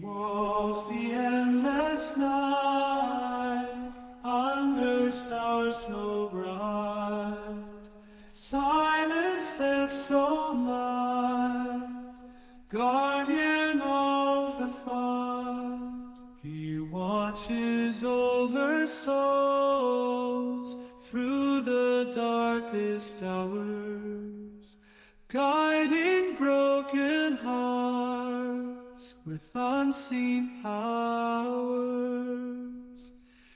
walks the endless night under stars so bright. Silent steps so light, guardian of the fight. He watches over souls through the darkest hours, guiding broken hearts with unseen powers.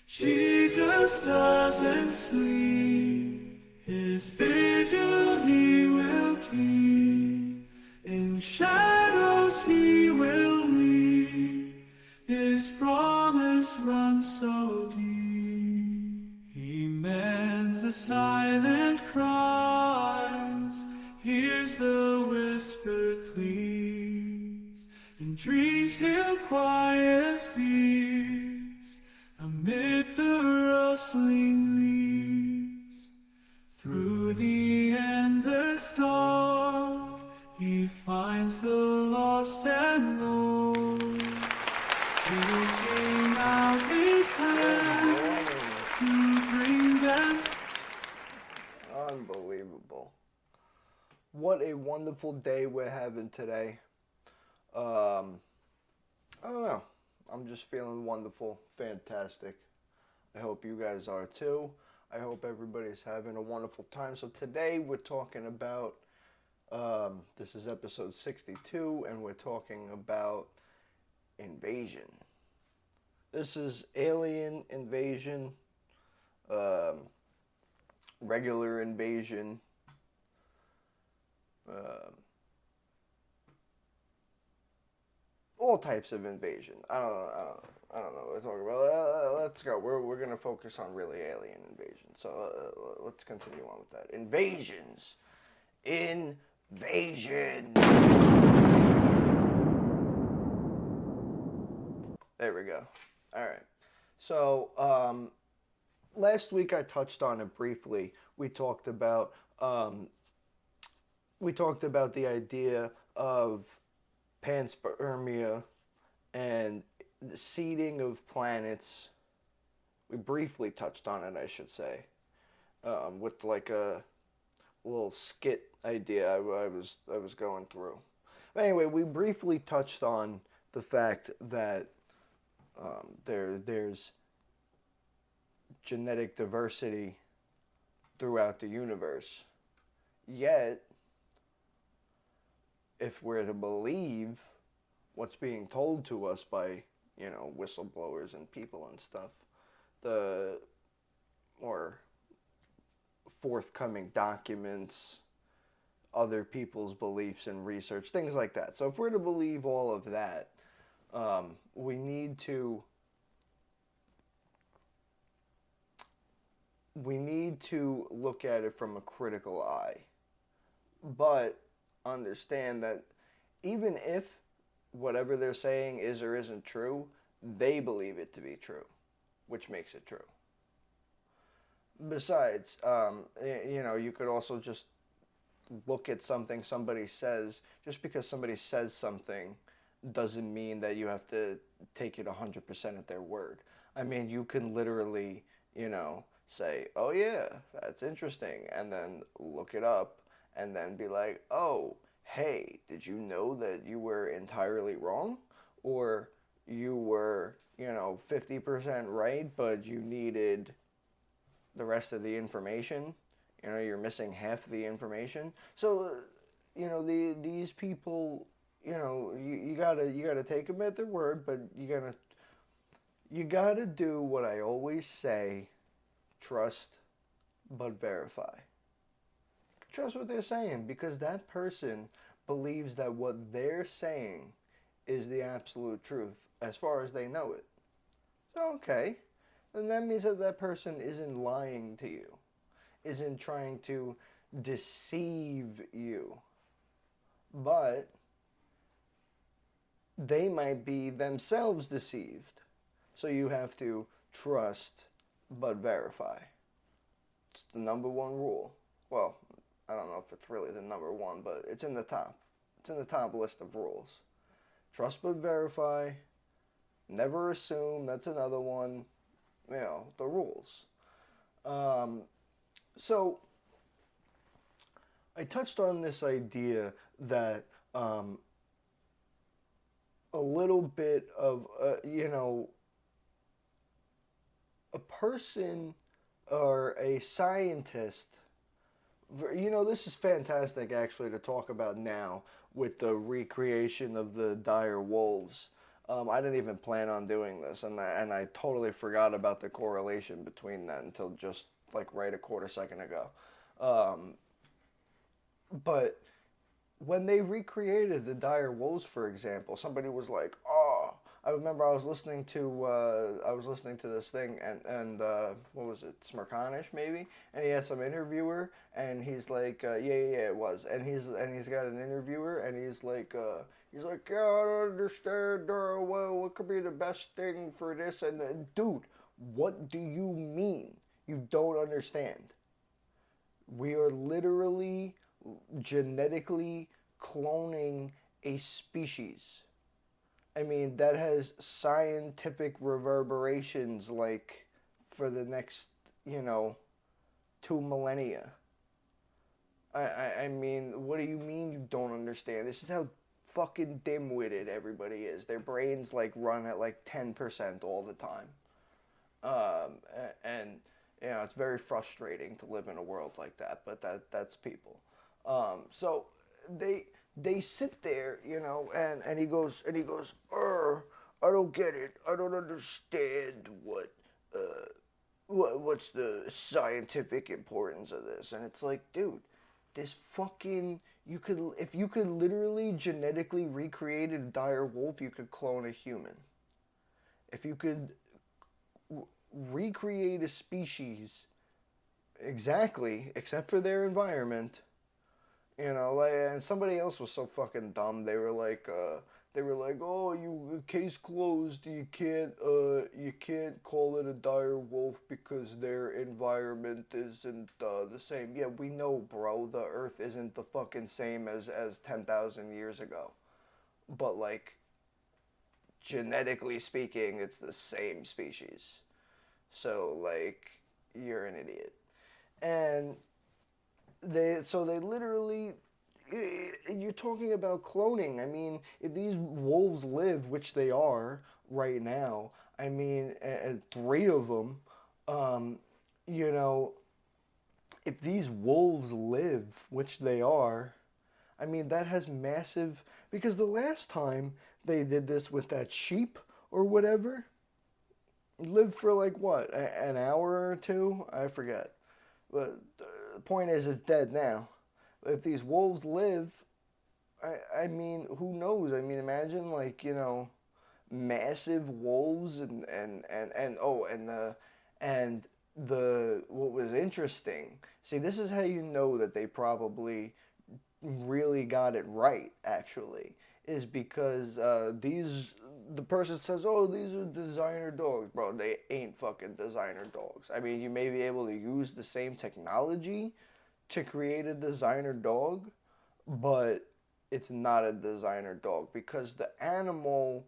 Jesus doesn't sleep, his vigil he will keep. In shadows he will lead, his promise runs so deep. He mends the silent cries, hears the whispered pleas. In dreams he'll quiet fears amid the rustling leaves. Through the endless dark he finds the lost and lone, reaching out his hand to bring them. Unbelievable. What a wonderful day we're having today. I don't know. I'm just feeling wonderful, fantastic. I hope you guys are too. I hope everybody's having a wonderful time. So today we're talking about, this is episode 62, and we're talking about invasion. This is alien invasion, regular invasion, all types of invasion. I don't know what we're talking about. Let's go. We're going to focus on really alien invasion. So let's continue on with that. Invasions. Invasion. There we go. All right. So last week I touched on it briefly. We talked about the idea of panspermia and the seeding of planets. We briefly touched on it, I should say, with like a little skit idea I was going through. But anyway, we briefly touched on the fact that there's genetic diversity throughout the universe. Yet, if we're to believe what's being told to us by, whistleblowers and people and stuff, or forthcoming documents, other people's beliefs and research, things like that. So if we're to believe all of that, we need to look at it from a critical eye, but understand that even if whatever they're saying is or isn't true, they believe it to be true, which makes it true. Besides, you could also just look at something somebody says. Just because somebody says something doesn't mean that you have to take it 100% at their word. I mean, you can literally, say, oh yeah, that's interesting, and then look it up, and then be like, oh, hey, did you know that you were entirely wrong? Or you were, 50% right, but you needed the rest of the information. You're missing half the information. So, these people, you gotta take them at their word, but you gotta do what I always say: trust, but verify. Trust what they're saying, because that person believes that what they're saying is the absolute truth as far as they know it. So, okay, then that means that that person isn't lying to you, isn't trying to deceive you, but they might be themselves deceived. So you have to trust but verify. It's the number one rule. Well, I don't know if it's really the number one, but it's in the top. It's in the top list of rules. Trust but verify, Never assume. That's another one. You know, the rules. Um, so I touched on this idea that a little bit of, a person or a scientist. This is fantastic actually to talk about now with the recreation of the dire wolves. I didn't even plan on doing this, and I totally forgot about the correlation between that until just like right a quarter second ago. Um, but when they recreated the dire wolves, for example, somebody was like, "Oh." I remember I was listening to this thing, and what was it, Smirkanish maybe, and he had some interviewer, and he's like, yeah, it was, and he's got an interviewer, and he's like, yeah, I don't understand, well, what could be the best thing for this, and dude, what do you mean you don't understand? We are literally genetically cloning a species. I mean, that has scientific reverberations like for the next, you know, 2 millennia. I mean, what do you mean you don't understand? This is how fucking dim-witted everybody is. Their brains like run at like 10% all the time. And it's very frustrating to live in a world like that, but that's people. So they they sit there, and he goes, I don't get it. I don't understand what's the scientific importance of this. And it's like, dude, this fucking if you could literally genetically recreate a dire wolf, you could clone a human. If you could recreate a species exactly, except for their environment. And somebody else was so fucking dumb. They were like, oh, you case closed. You can't call it a dire wolf because their environment isn't the same. Yeah, we know, bro. The Earth isn't the fucking same as 10,000 years ago. But like genetically speaking, it's the same species. So like, you're an idiot. And they literally, you're talking about cloning. I mean, if these wolves live, which they are right now, I mean, and three of them, um, you know, if these wolves live, which they are, I mean, that has massive, because the last time they did this with that sheep or whatever, lived for like what, an hour or two? I forget. But the point is, it's dead now. If these wolves live, I mean, who knows? I mean, imagine like, massive wolves and the what was interesting. See, this is how you know that they probably really got it right. Actually, is because the person says, "Oh, these are designer dogs, bro." They ain't fucking designer dogs. I mean, you may be able to use the same technology to create a designer dog, but it's not a designer dog because the animal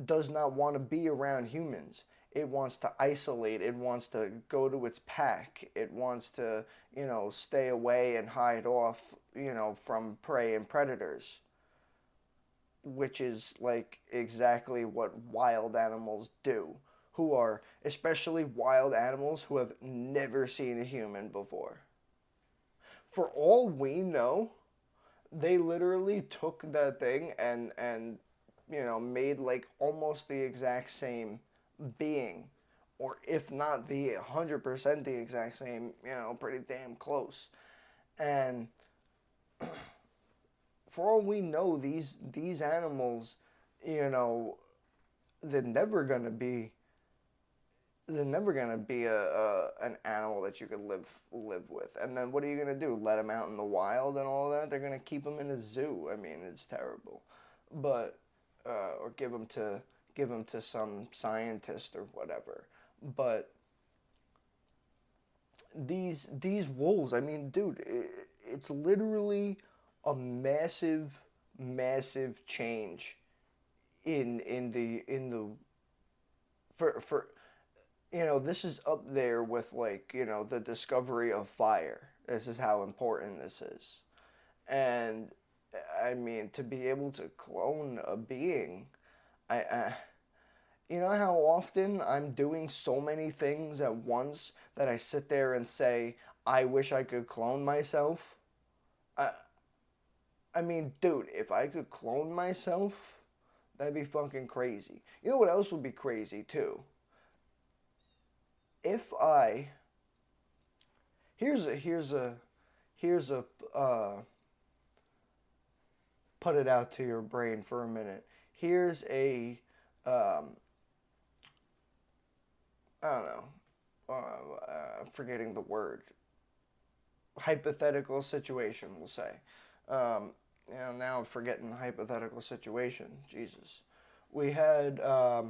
does not want to be around humans. It wants to isolate. It wants to go to its pack. It wants to, stay away and hide off, from prey and predators, which is like exactly what wild animals do, who are especially wild animals who have never seen a human before. For all we know, they literally took that thing and made like almost the exact same being, or if not the 100% the exact same, pretty damn close. And for all we know, these animals, you know they're never gonna be they're never gonna be an animal that you could live with. And then what are you gonna do? Let them out in the wild and all that? They're gonna keep them in a zoo. I mean, it's terrible. But or give them to some scientist or whatever. But these wolves, I mean, dude, it's literally a massive change in the for this is up there with, like, the discovery of fire. This is how important this is. And I mean, to be able to clone a being, I you know how often I'm doing so many things at once that I sit there and say, I wish I could clone myself? I, I mean, dude, if I could clone myself, that'd be fucking crazy. You know what else would be crazy too? If I here's a put it out to your brain for a minute. Here's a I don't know, forgetting the word, hypothetical situation, we'll say. Um, now I'm forgetting the hypothetical situation. Jesus. We had the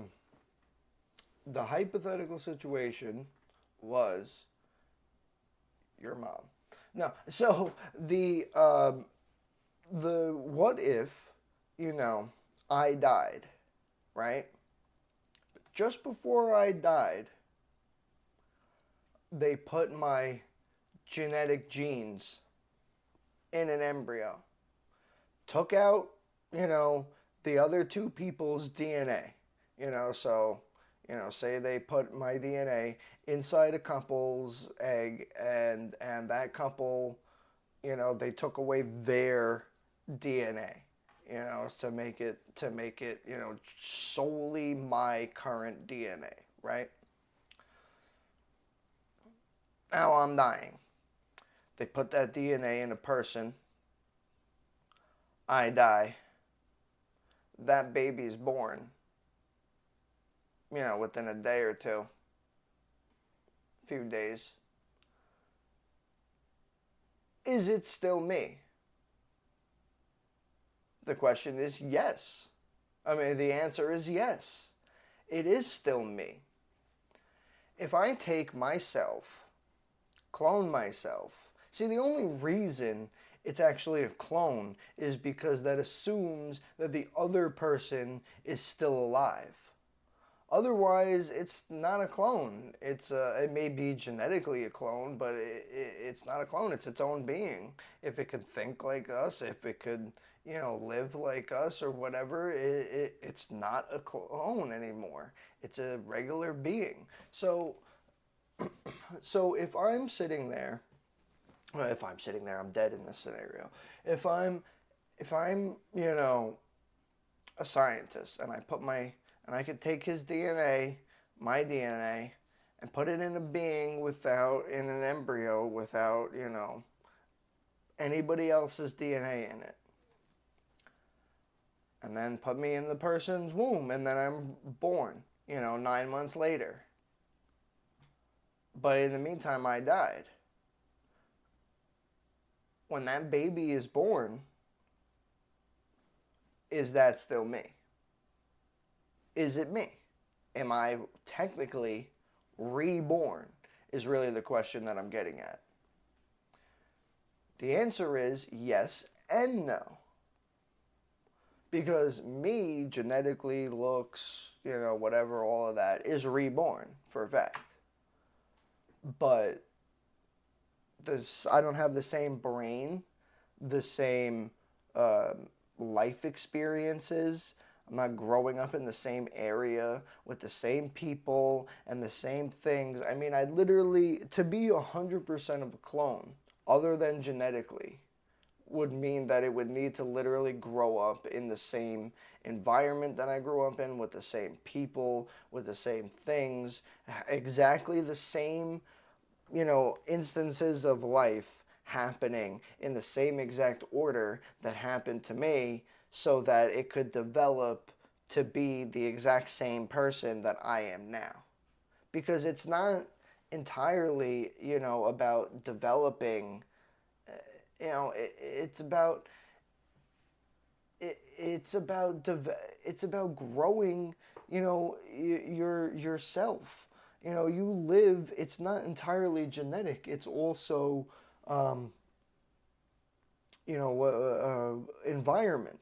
hypothetical situation was your mom. No, so the what if, you know, I died, right? Just before I died, they put my genetic genes in an embryo, took out, you know, the other two people's DNA. So, say they put my DNA inside a couple's egg, and that couple, they took away their DNA, to make it, solely my current DNA, right? Now I'm dying. They put that DNA in a person. I die. That baby's born, within a day or two, few days. Is it still me? The question is yes. I mean, the answer is yes. It is still me. If I take myself, clone myself, see, the only reason it's actually a clone is because that assumes that the other person is still alive. Otherwise, it's not a clone. It may be genetically a clone, but it's not a clone. It's its own being. If it could think like us, if it could, live like us or whatever, it's not a clone anymore. It's a regular being. So, so if I'm sitting there, I'm dead in this scenario. If I'm, a scientist, and I could take his DNA, my DNA, and put it in a being in an embryo without, anybody else's DNA in it. And then put me in the person's womb, and then I'm born, 9 months later. But in the meantime, I died. When that baby is born, is that still me? Is it me? Am I technically reborn? Is really the question that I'm getting at. The answer is yes and no. Because me, genetically, looks, whatever, all of that, is reborn for a fact. But I don't have the same brain, the same life experiences. I'm not growing up in the same area with the same people and the same things. I mean, to be 100% of a clone, other than genetically, would mean that it would need to literally grow up in the same environment that I grew up in, with the same people, with the same things, exactly the same, instances of life happening in the same exact order that happened to me, so that it could develop to be the exact same person that I am now. Because it's not entirely, about developing, it's about it's about growing, yourself. You live. It's not entirely genetic. It's also, environment.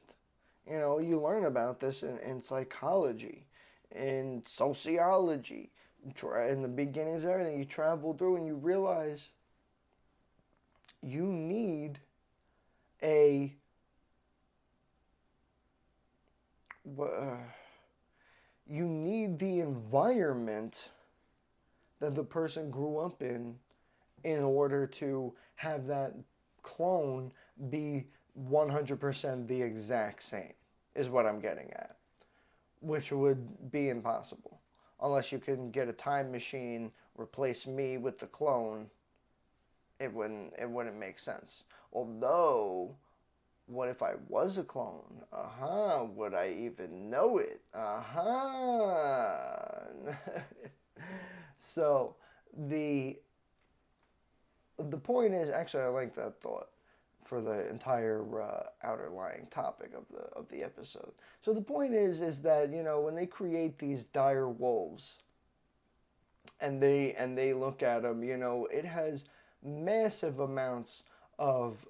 You learn about this in psychology. in sociology, in the beginnings of everything, you travel through and you realize you need a you need the environment that the person grew up in order to have that clone be 100% the exact same, is what I'm getting at, which would be impossible unless you can get a time machine, replace me with the clone. It wouldn't make sense. Although, what if I was a clone? Would I even know it? So the the point is, actually, I like that thought for the entire outer lying topic of the episode. So the point is that, when they create these dire wolves and they look at them, it has massive amounts of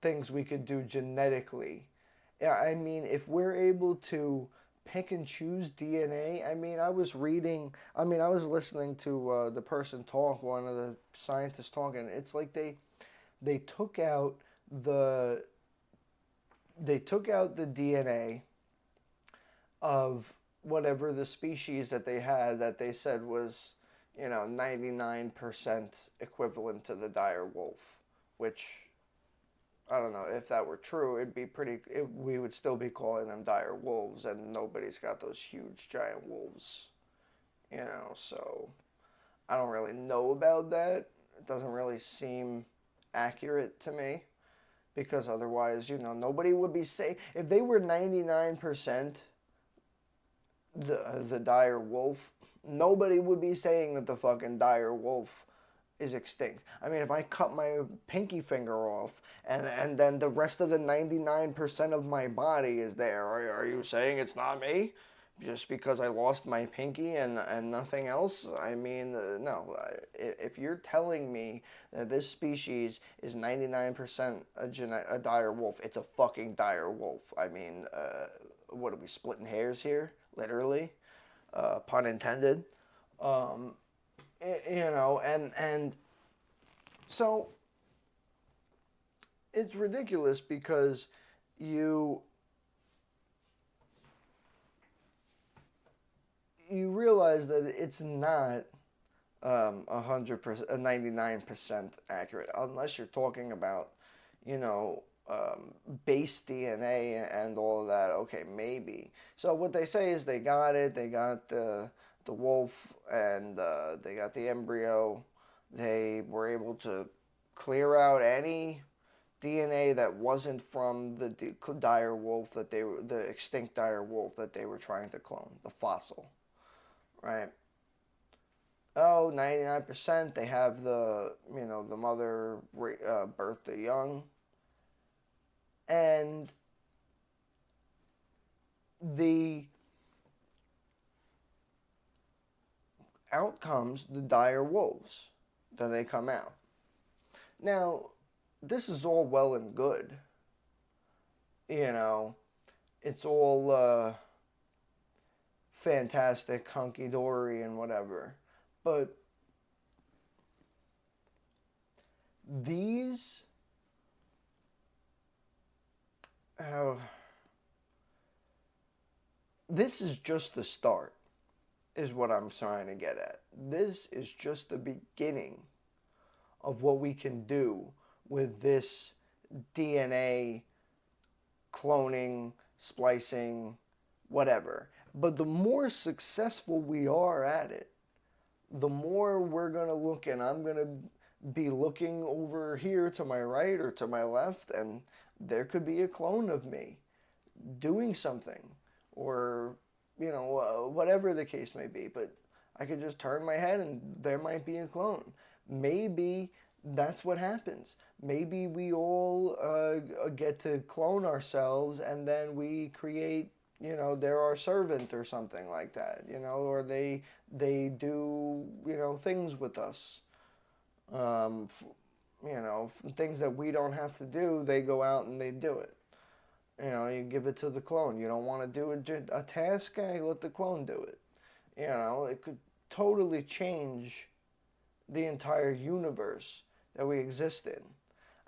things we could do genetically. Yeah, I mean, if we're able to pick and choose DNA, I mean, I was listening to the person talk, one of the scientists talking. It's like they took out the they took out the DNA of whatever the species that they had that they said was, 99% equivalent to the dire wolf, which I don't know if that were true. We would still be calling them dire wolves, and nobody's got those huge giant wolves, So I don't really know about that. It doesn't really seem accurate to me because otherwise, nobody would be saying if they were 99% the dire wolf, nobody would be saying that the fucking dire wolf is extinct. I mean, if I cut my pinky finger off and then the rest of the 99% of my body is there, are you saying it's not me? Just because I lost my pinky and nothing else? I mean, no. If you're telling me that this species is 99% a dire wolf, it's a fucking dire wolf. I mean, what are we splitting hairs here? Literally, pun intended. Um, and so it's ridiculous because you you realize that it's not 100%, 99% accurate unless you're talking about, you know, base DNA and all of that. Okay, maybe. So what they say is they got it. They got the wolf and they got the embryo. They were able to clear out any DNA that wasn't from the dire wolf the extinct dire wolf that they were trying to clone, the fossil, right? Oh, 99%, they have the mother birth the young. And the outcomes, the dire wolves, that they come out. Now, this is all well and good. You know, it's all fantastic, hunky dory, and whatever. But these, uh, this is just the start, is what I'm trying to get at. This is just the beginning of what we can do with this DNA cloning, splicing, whatever. But the more successful we are at it, the more we're going to look, and I'm going to be looking over here to my right or to my left, and there could be a clone of me doing something, or, whatever the case may be. But I could just turn my head and there might be a clone. Maybe that's what happens. Maybe we all get to clone ourselves and then we create, they're our servant or something like that, or they do, things with us. Um, things that we don't have to do, they go out and they do it. You give it to the clone. You don't want to do a task, let the clone do it. It could totally change the entire universe that we exist in.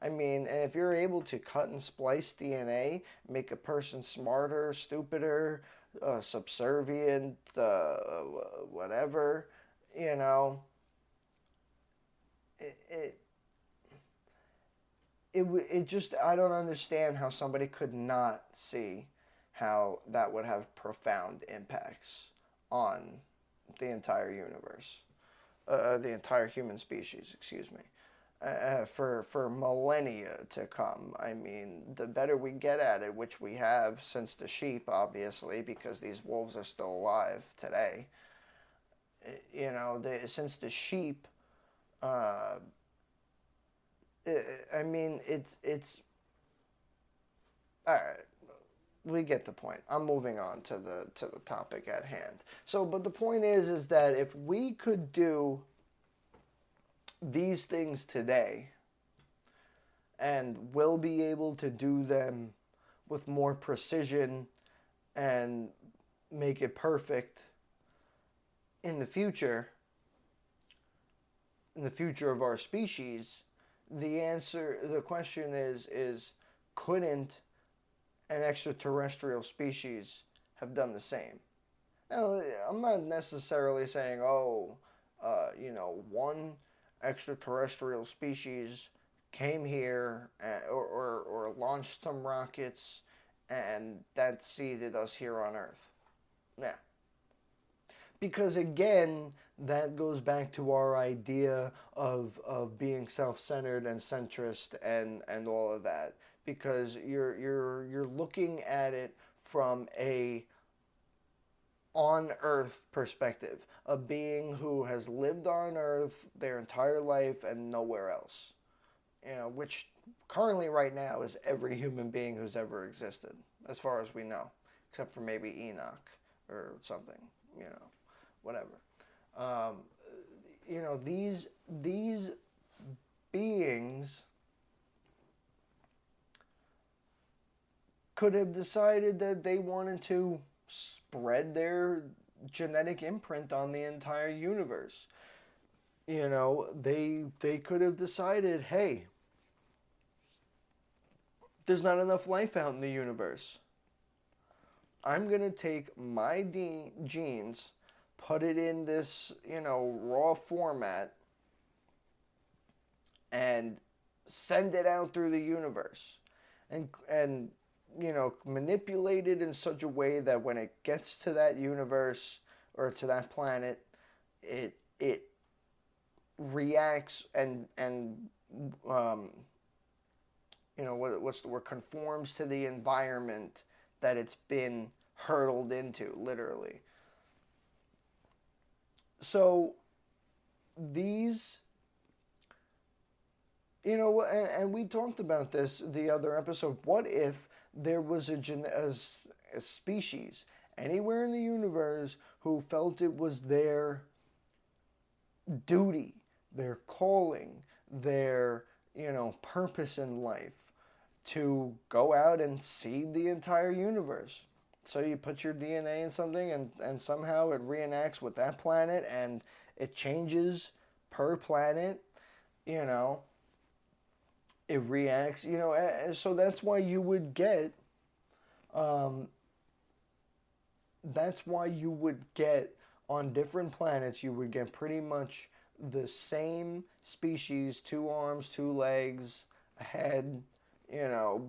I mean, and if you're able to cut and splice DNA, make a person smarter, stupider, subservient, whatever, you know, it, it it just, I don't understand how somebody could not see how that would have profound impacts on the entire universe, the entire human species, excuse me, for millennia to come. I mean, the better we get at it, which we have since the sheep, obviously, because these wolves are still alive today. Since the sheep, uh, I mean, it's all right. We get the point. I'm moving on to the topic at hand. So, but the point is that if we could do these things today, and will be able to do them with more precision and make it perfect in the future, in the future of our species, the question is couldn't an extraterrestrial species have done the same? Now, I'm not necessarily saying, one extraterrestrial species came here or launched some rockets and that seeded us here on Earth. Yeah. Because again, that goes back to our idea of being self-centered and centrist and all of that. Because you're looking at it from a on Earth perspective, a being who has lived on Earth their entire life and nowhere else. Which currently right now is every human being who's ever existed, as far as we know, except for maybe Enoch or something, whatever. Um, these beings could have decided that they wanted to spread their genetic imprint on the entire universe. They could have decided, hey, there's not enough life out in the universe. I'm going to take my genes, put it in this, raw format, and send it out through the universe. And manipulate it in such a way that when it gets to that universe or to that planet, it reacts and what's the word, conforms to the environment that it's been hurtled into, literally. So these, and we talked about this the other episode. What if there was a species anywhere in the universe who felt it was their duty, their calling, their, purpose in life to go out and seed the entire universe? So you put your DNA in something and somehow it reenacts with that planet and it changes per planet, you know, it reacts, so that's why you would get, um, that's why you would get on different planets, you would get pretty much the same species, two arms, two legs, a head,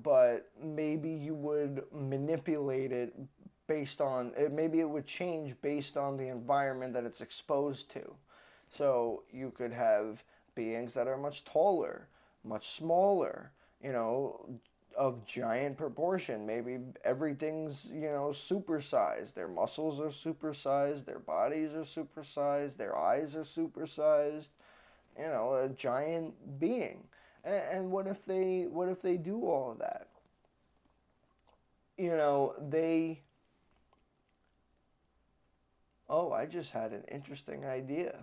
but maybe you would manipulate it based on it, maybe it would change based on the environment that it's exposed to. So you could have beings that are much taller, much smaller, you know, of giant proportion. Maybe everything's, supersized. Their muscles are supersized, their bodies are supersized, their eyes are supersized, a giant being. And what if they do all of that? They, oh, I just had an interesting idea.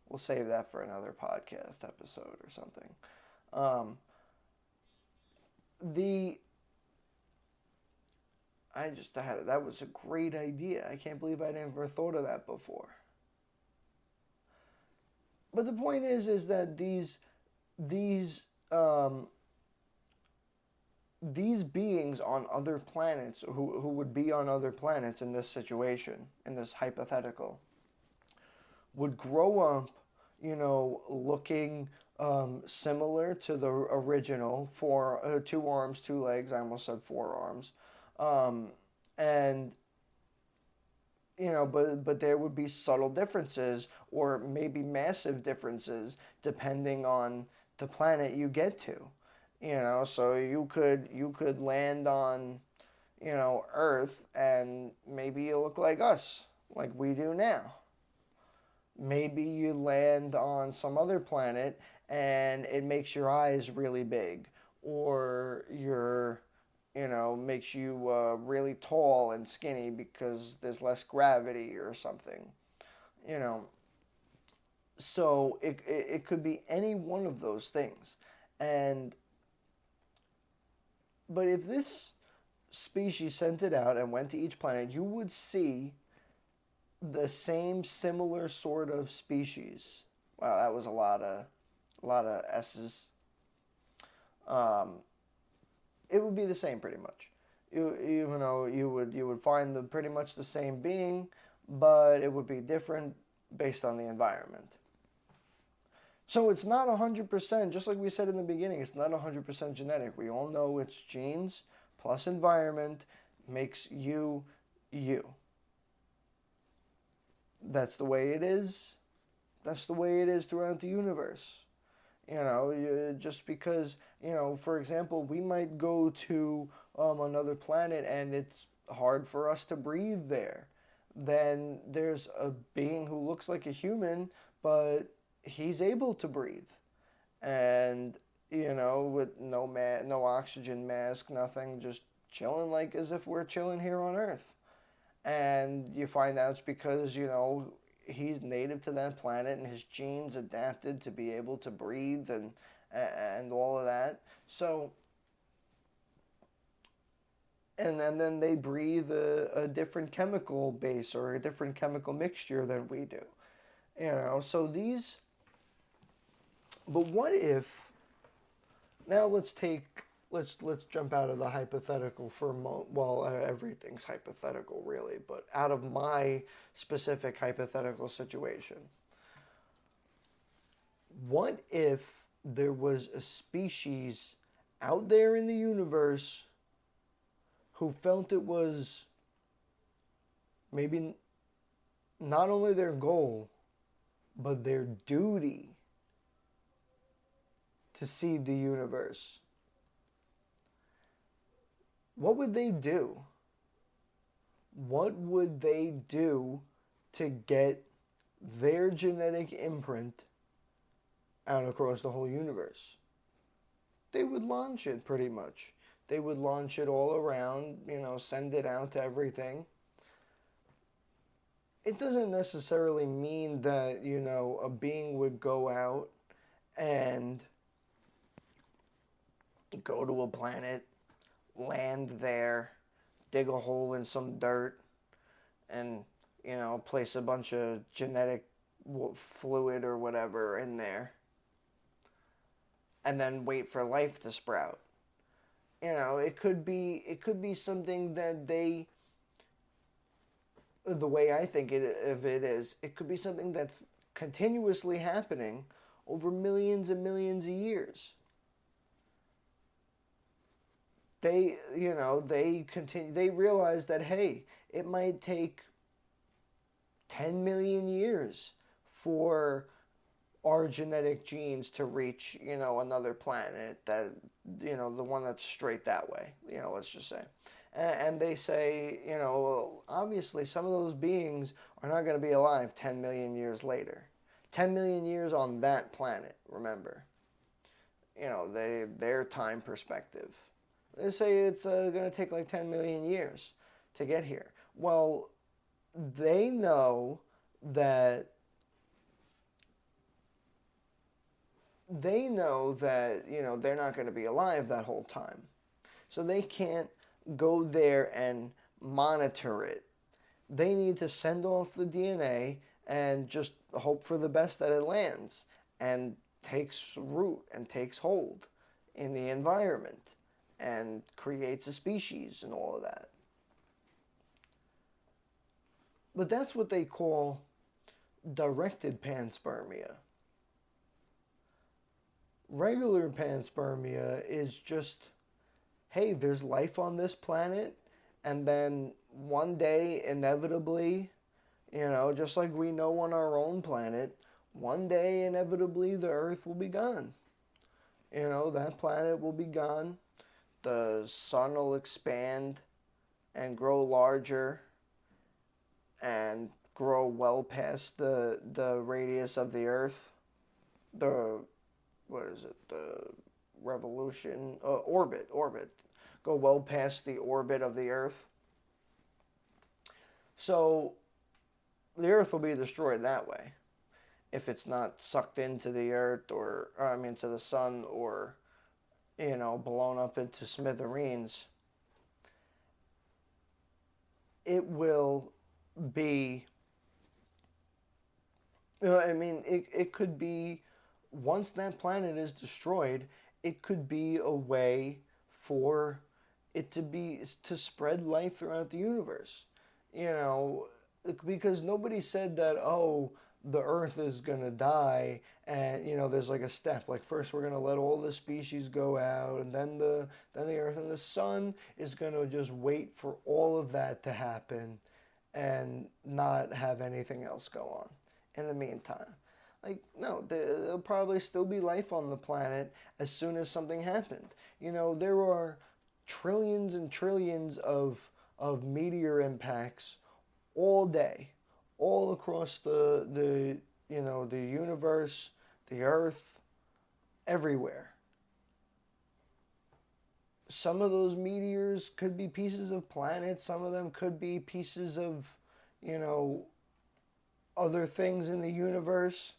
We'll save that for another podcast episode or something. Um, the I just had that was a great idea. I can't believe I never thought of that before. But the point is that these um, these beings on other planets who would be on other planets in this situation, in this hypothetical, would grow up, looking similar to the original two arms, two legs. I almost said four arms, um, and but there would be subtle differences or maybe massive differences depending on the planet you get to. So you could land on, Earth, and maybe you look like us, like we do now. Maybe you land on some other planet and it makes your eyes really big, or makes you really tall and skinny because there's less gravity or something. You know, so it could be any one of those things. And but if this species sent it out and went to each planet, you would see the same similar sort of species. Wow, that was a lot of S's. Um, it would be the same pretty much. You would find pretty much the same being, but it would be different based on the environment. So it's not 100%, just like we said in the beginning, it's not 100% genetic. We all know it's genes plus environment makes you you. That's the way it is. That's the way it is throughout the universe. Just because, for example, we might go to another planet and it's hard for us to breathe there. Then there's a being who looks like a human, but he's able to breathe. And, with no oxygen mask, nothing, just chilling like as if we're chilling here on Earth. And you find out it's because, he's native to that planet and his genes adapted to be able to breathe and all of that. So and then they breathe a different chemical base or a different chemical mixture than we do. So these but what if now let's jump out of the hypothetical for a moment. Well, everything's hypothetical, really, but out of my specific hypothetical situation. What if there was a species out there in the universe who felt it was maybe not only their goal, but their duty to see the universe? What would they do? What would they do to get their genetic imprint out across the whole universe? They would launch it pretty much. They would launch it all around, send it out to everything. It doesn't necessarily mean that, a being would go out and go to a planet, land there, dig a hole in some dirt, and, place a bunch of genetic fluid or whatever in there, and then wait for life to sprout. It could be something that the way I think of it is, it could be something that's continuously happening over millions and millions of years. They realize that, hey, it might take 10 million years for our genetic genes to reach, another planet that, the one that's straight that way, let's just say. And they say, obviously some of those beings are not going to be alive 10 million years later. 10 million years on that planet, remember. Their time perspective. They say it's going to take like 10 million years to get here. Well, they know that they're not going to be alive that whole time. So they can't go there and monitor it. They need to send off the DNA and just hope for the best that it lands and takes root and takes hold in the environment and creates a species and all of that. But that's what they call directed panspermia. Regular panspermia is just, hey, there's life on this planet, and then one day, inevitably, just like we know on our own planet, one day, inevitably, the Earth will be gone. That planet will be gone. The sun will expand and grow larger and grow well past the radius of the Earth. The, what is it? The revolution, orbit. Go well past the orbit of the Earth. So the Earth will be destroyed that way if it's not sucked into the Earth to the sun, or blown up into smithereens. It will be, it could be, once that planet is destroyed, it could be a way for it to spread life throughout the universe. Because nobody said that, oh, the Earth is going to die, and there's like a step, like first we're going to let all the species go out, and then the Earth and the sun is going to just wait for all of that to happen and not have anything else go on in the meantime. Like, no, there'll probably still be life on the planet as soon as something happened. There are trillions and trillions of meteor impacts all day, all across the universe, the Earth, everywhere. Some of those meteors could be pieces of planets. Some of them could be pieces of, other things in the universe.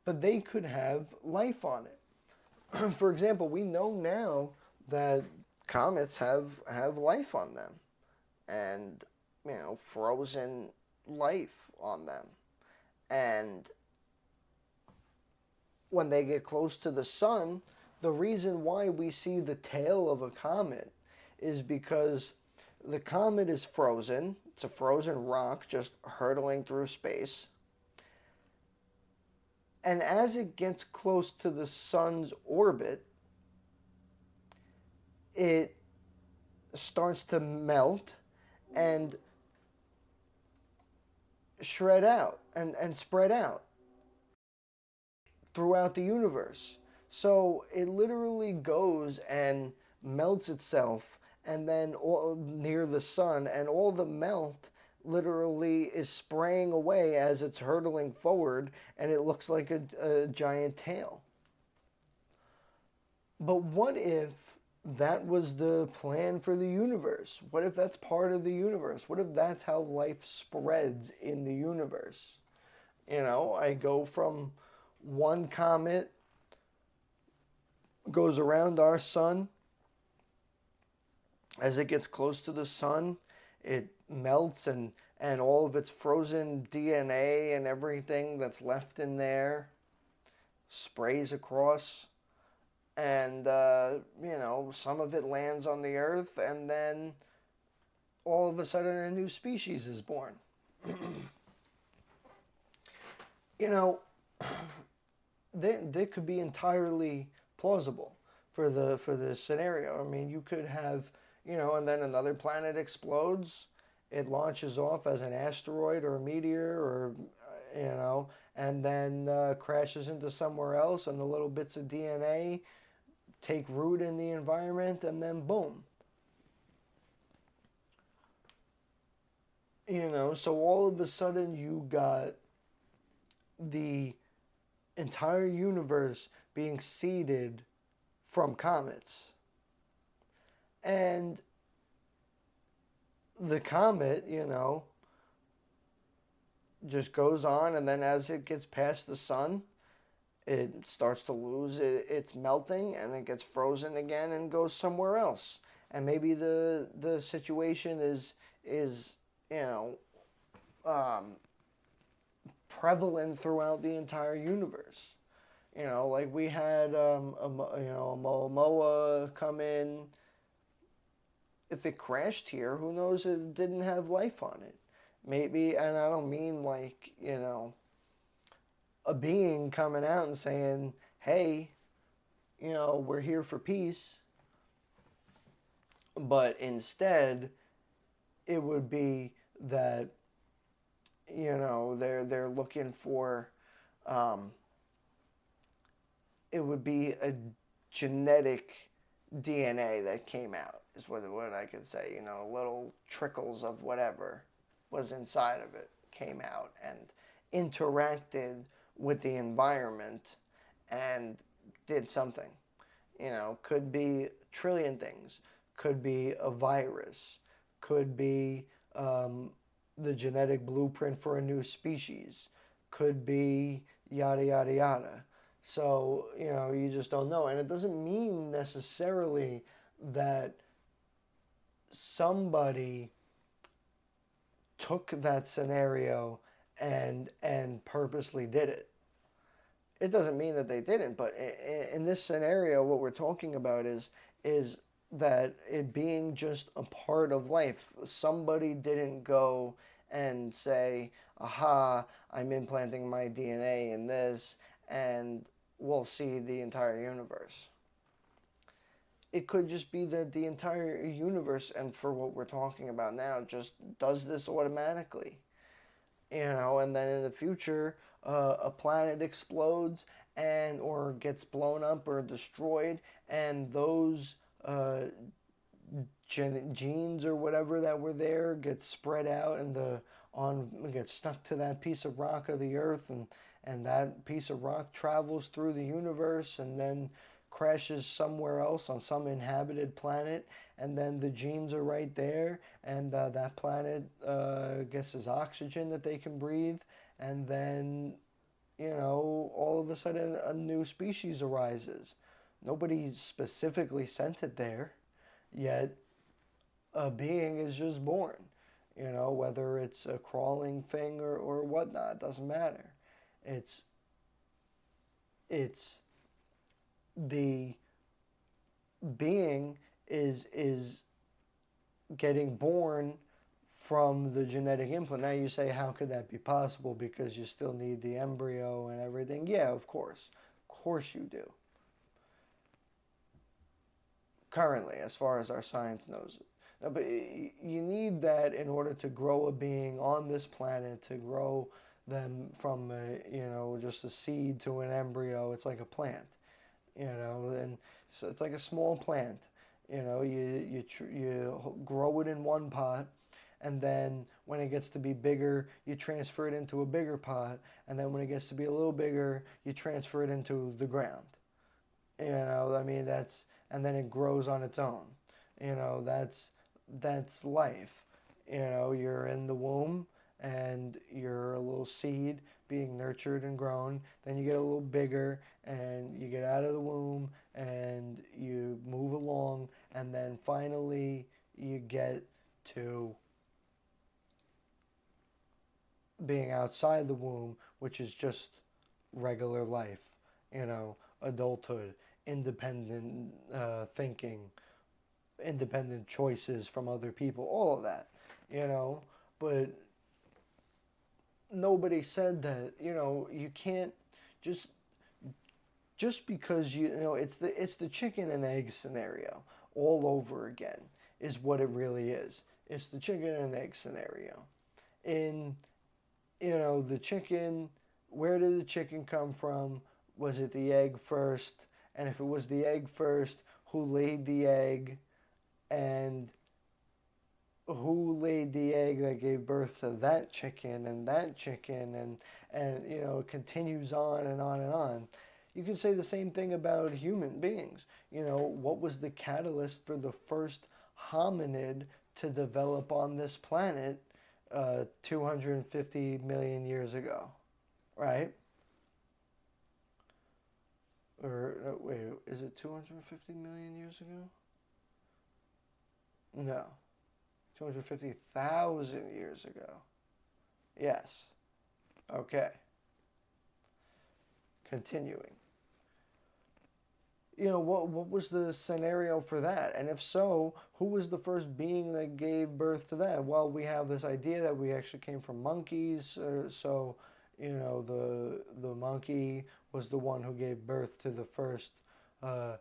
But they could have life on it. For example, we know now that comets have life on them, and frozen life on them. And when they get close to the sun, the reason why we see the tail of a comet is because the comet is frozen. It's a frozen rock just hurtling through space. And as it gets close to the sun's orbit, it starts to melt and shred out and spread out throughout the universe. So it literally goes and melts itself, and then near the sun, and all the melt literally is spraying away as it's hurtling forward, and it looks like a giant tail. But what if that was the plan for the universe? What if that's part of the universe? What if that's how life spreads in the universe? I go from one comet, goes around our sun. As it gets close to the sun, it melts, and all of its frozen DNA and everything that's left in there sprays across, and some of it lands on the Earth, and then all of a sudden a new species is born. That could be entirely plausible for the scenario. You could have, and then another planet explodes. It launches off as an asteroid or a meteor, or and then crashes into somewhere else, and the little bits of DNA take root in the environment, and then boom. So all of a sudden you got the entire universe being seeded from comets. And the comet, just goes on, and then as it gets past the sun, It starts to lose its melting, and it gets frozen again and goes somewhere else. And maybe the situation is you know um, prevalent throughout the entire universe. Like we had a Momoa come in. If it crashed here, who knows? It didn't have life on it. Maybe, and I don't mean like a being coming out and saying, "Hey, we're here for peace," but instead it would be that they're looking for um, it would be a genetic DNA that came out is what I could say. Little trickles of whatever was inside of it came out and interacted with the environment and did something. Could be a trillion things. Could be a virus. Could be the genetic blueprint for a new species. Could be yada yada yada. So, you just don't know. And it doesn't mean necessarily that somebody took that scenario and purposely did it. It doesn't mean that they didn't, but in this scenario, what we're talking about is that it being just a part of life. Somebody didn't go and say, "Aha, I'm implanting my DNA in this, and we'll see the entire universe." It could just be that the entire universe, and for what we're talking about now, just does this automatically. And then in the future, a planet explodes and or gets blown up or destroyed, and those genes or whatever that were there get spread out and get stuck to that piece of rock of the earth, and that piece of rock travels through the universe and then crashes somewhere else on some inhabited planet, and then the genes are right there, and that planet gets this oxygen that they can breathe, and then all of a sudden a new species arises. Nobody specifically sent it there, yet a being is just born. Whether it's a crawling thing or whatnot, doesn't matter. It's it's the being is getting born from the genetic implant. Now you say, how could that be possible? Because you still need the embryo and everything. Yeah, of course. Of course you do. Currently, as far as our science knows it. But you need that in order to grow a being on this planet, to grow them from just a seed to an embryo. It's like a plant, and so it's like a small plant. You grow it in one pot, and then when it gets to be bigger, you transfer it into a bigger pot, and then when it gets to be a little bigger, you transfer it into the ground. I mean, and then it grows on its own. That's life. You're in the womb and you're a little seed being nurtured and grown. Then you get a little bigger and you get out of the womb and you move along, and then finally you get to being outside the womb, which is just regular life, adulthood, independent thinking, independent choices from other people, all of that, you know. But nobody said that, you can't just because it's the chicken and egg scenario all over again is what it really is. It's the chicken and egg scenario. In the chicken, where did the chicken come from? Was it the egg first? And if it was the egg first, who laid the egg? And who laid the egg that gave birth to that chicken and that chicken, and it continues on and on and on. You can say the same thing about human beings. What was the catalyst for the first hominid to develop on this planet 250 million years ago, right? Or, no, wait, is it 250 million years ago? No. 250,000 years ago. Yes. Okay. Continuing. What was the scenario for that? And if so, who was the first being that gave birth to that? Well, we have this idea that we actually came from monkeys. So, the monkey was the one who gave birth to the first uh,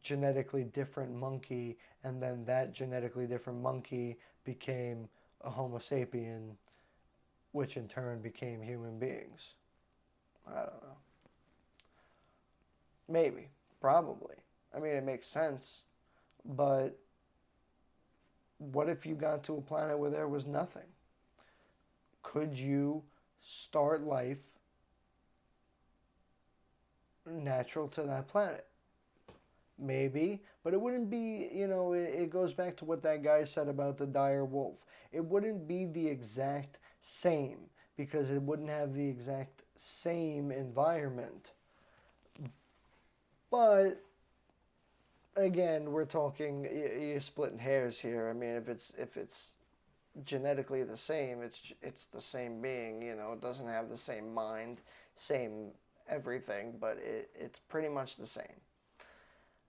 genetically different monkey, and then that genetically different monkey became a Homo sapien, which in turn became human beings. I don't know. Maybe. Probably. I mean, it makes sense. But what if you got to a planet where there was nothing? Could you start life natural to that planet? Maybe, but it wouldn't be, it goes back to what that guy said about the dire wolf. It wouldn't be the exact same because it wouldn't have the exact same environment. But again, we're talking you're splitting hairs here. I mean, if it's genetically the same, it's the same being. It doesn't have the same mind, same everything, but it's pretty much the same.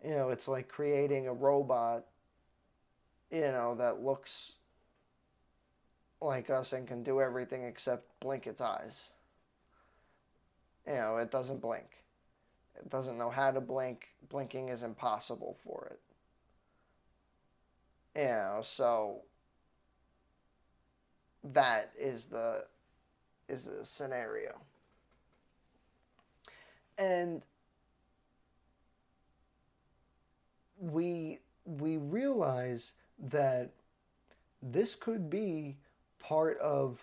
It's like creating a robot, that looks like us and can do everything except blink its eyes. It doesn't blink. It doesn't know how to blink. Blinking is impossible for it. So that is the scenario. And we realize that this could be part of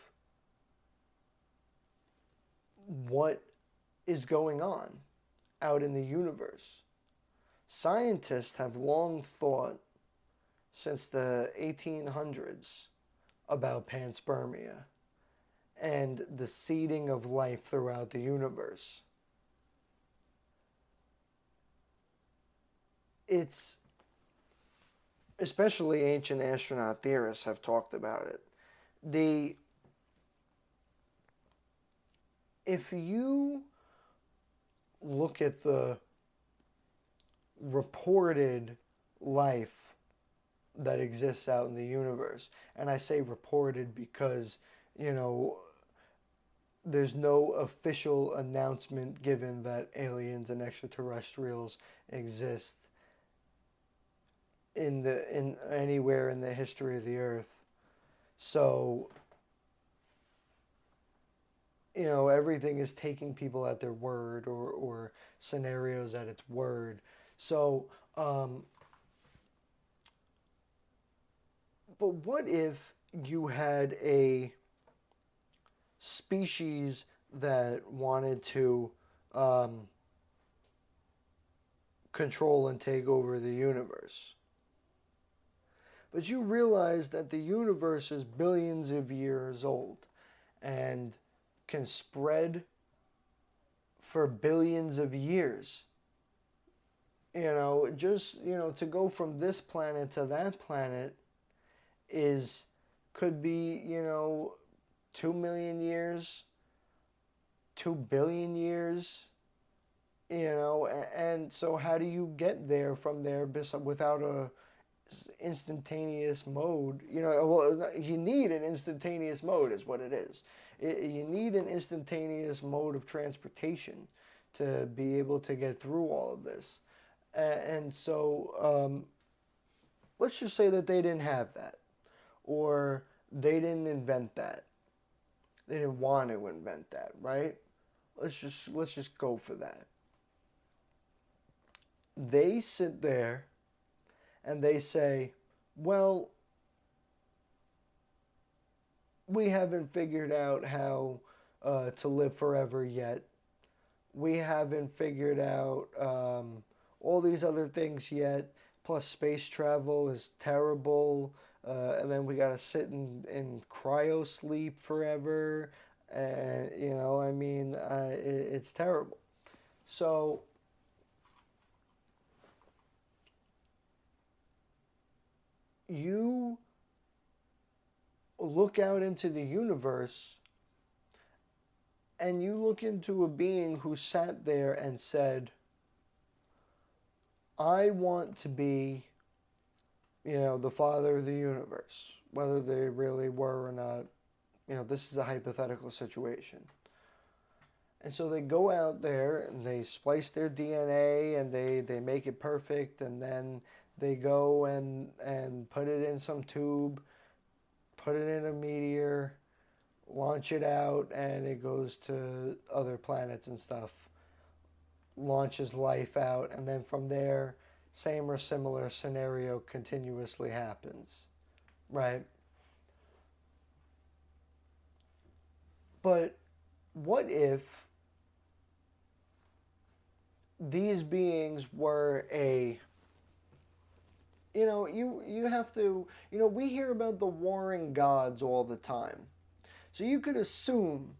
what is going on out in the universe. Scientists have long thought since the 1800s about panspermia and the seeding of life throughout the universe. It's especially ancient astronaut theorists have talked about it. The If you look at the reported life that exists out in the universe, and I say reported because, you know, there's no official announcement given that aliens and extraterrestrials exist in anywhere in the history of the earth. So, everything is taking people at their word, or scenarios at its word. So, but what if you had a species that wanted to control and take over the universe? But you realize that the universe is billions of years old and can spread for billions of years. To go from this planet to that planet could be, 2 million years, 2 billion years, and so how do you get there from there without a instantaneous mode? Well, you need an instantaneous mode is what it is. You need an instantaneous mode of transportation to be able to get through all of this. And so let's just say that they didn't have that, or they didn't invent that. They didn't want to invent that, right? Let's just go for that. They sit there and they say, well, we haven't figured out how to live forever yet. We haven't figured out all these other things yet. Plus, space travel is terrible. And then we got to sit in cryo sleep forever. And, it's terrible. So, you look out into the universe and you look into a being who sat there and said, I want to be, the father of the universe, whether they really were or not. This is a hypothetical situation. And so they go out there and they splice their DNA and they make it perfect, and then they go and put it in some tube, put it in a meteor, launch it out, and it goes to other planets and stuff. Launches life out, and then from there, same or similar scenario continuously happens, right? But what if these beings were you have to, we hear about the warring gods all the time. So you could assume,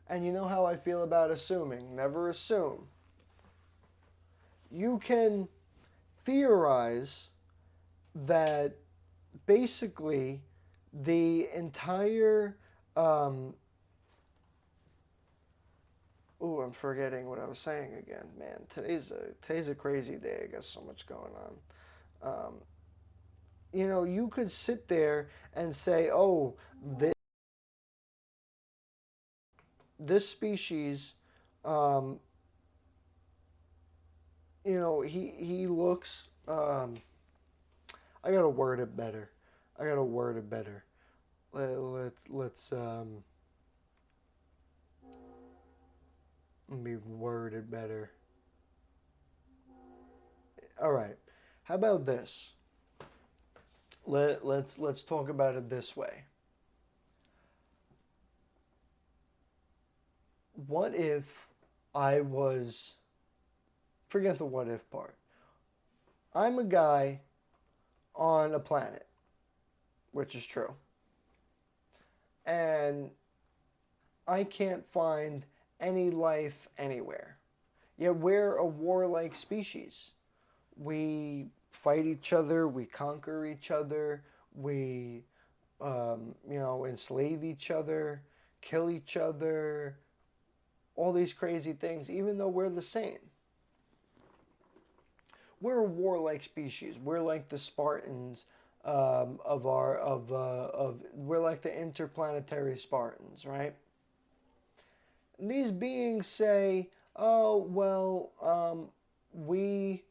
and you know how I feel about assuming, never assume. You can theorize that basically the entire I'm forgetting what I was saying again. Man, today's a crazy day. I got so much going on. You could sit there and say, "Oh, this species, um, he looks." I gotta word it better. I gotta word it better. Let's let me word it better. All right. How about this? Let's talk about it this way. What if I was, forget the what if part. I'm a guy on a planet, which is true. And I can't find any life anywhere. Yet we're a warlike species. We fight each other, we conquer each other, we, enslave each other, kill each other, all these crazy things, even though we're the same. We're a warlike species. We're like the Spartans we're like the interplanetary Spartans, right? And these beings say, oh well, we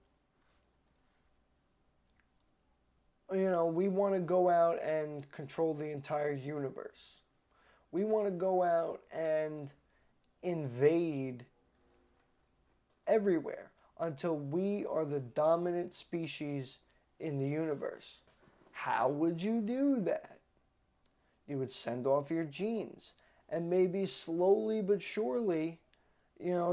we want to go out and control the entire universe. We want to go out and invade everywhere until we are the dominant species in the universe. How would you do that? You would send off your genes, and maybe slowly but surely,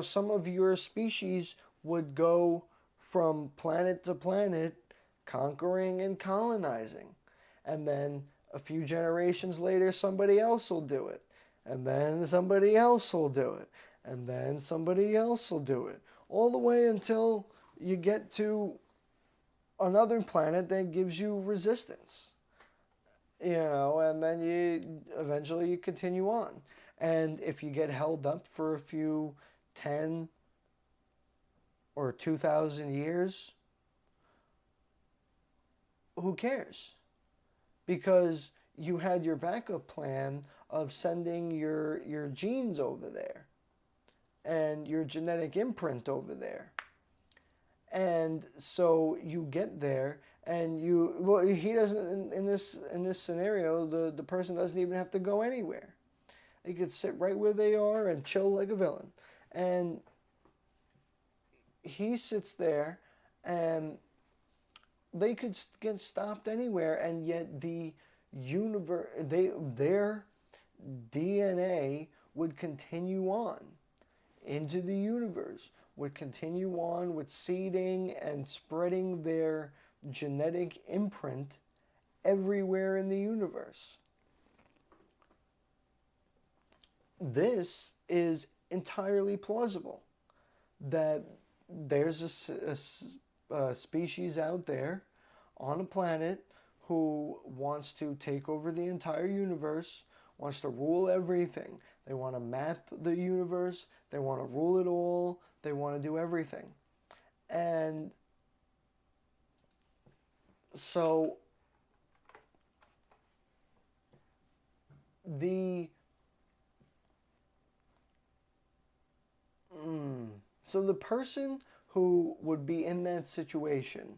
some of your species would go from planet to planet, conquering and colonizing. And then a few generations later, somebody else will do it. And then somebody else will do it. And then somebody else will do it. All the way until you get to another planet that gives you resistance. And then eventually you continue on. And if you get held up for a few 10 or 2,000 years, who cares? Because you had your backup plan of sending your genes over there and your genetic imprint over there. And so you get there and he doesn't, in this scenario, the person doesn't even have to go anywhere. They could sit right where they are and chill like a villain. And he sits there and they could get stopped anywhere, and yet their DNA would continue on into the universe, would continue on with seeding and spreading their genetic imprint everywhere in the universe. This is entirely plausible that there's a species out there on a planet who wants to take over the entire universe, wants to rule everything. They want to map the universe, they want to rule it all, they want to do everything. And so the so the person who would be in that situation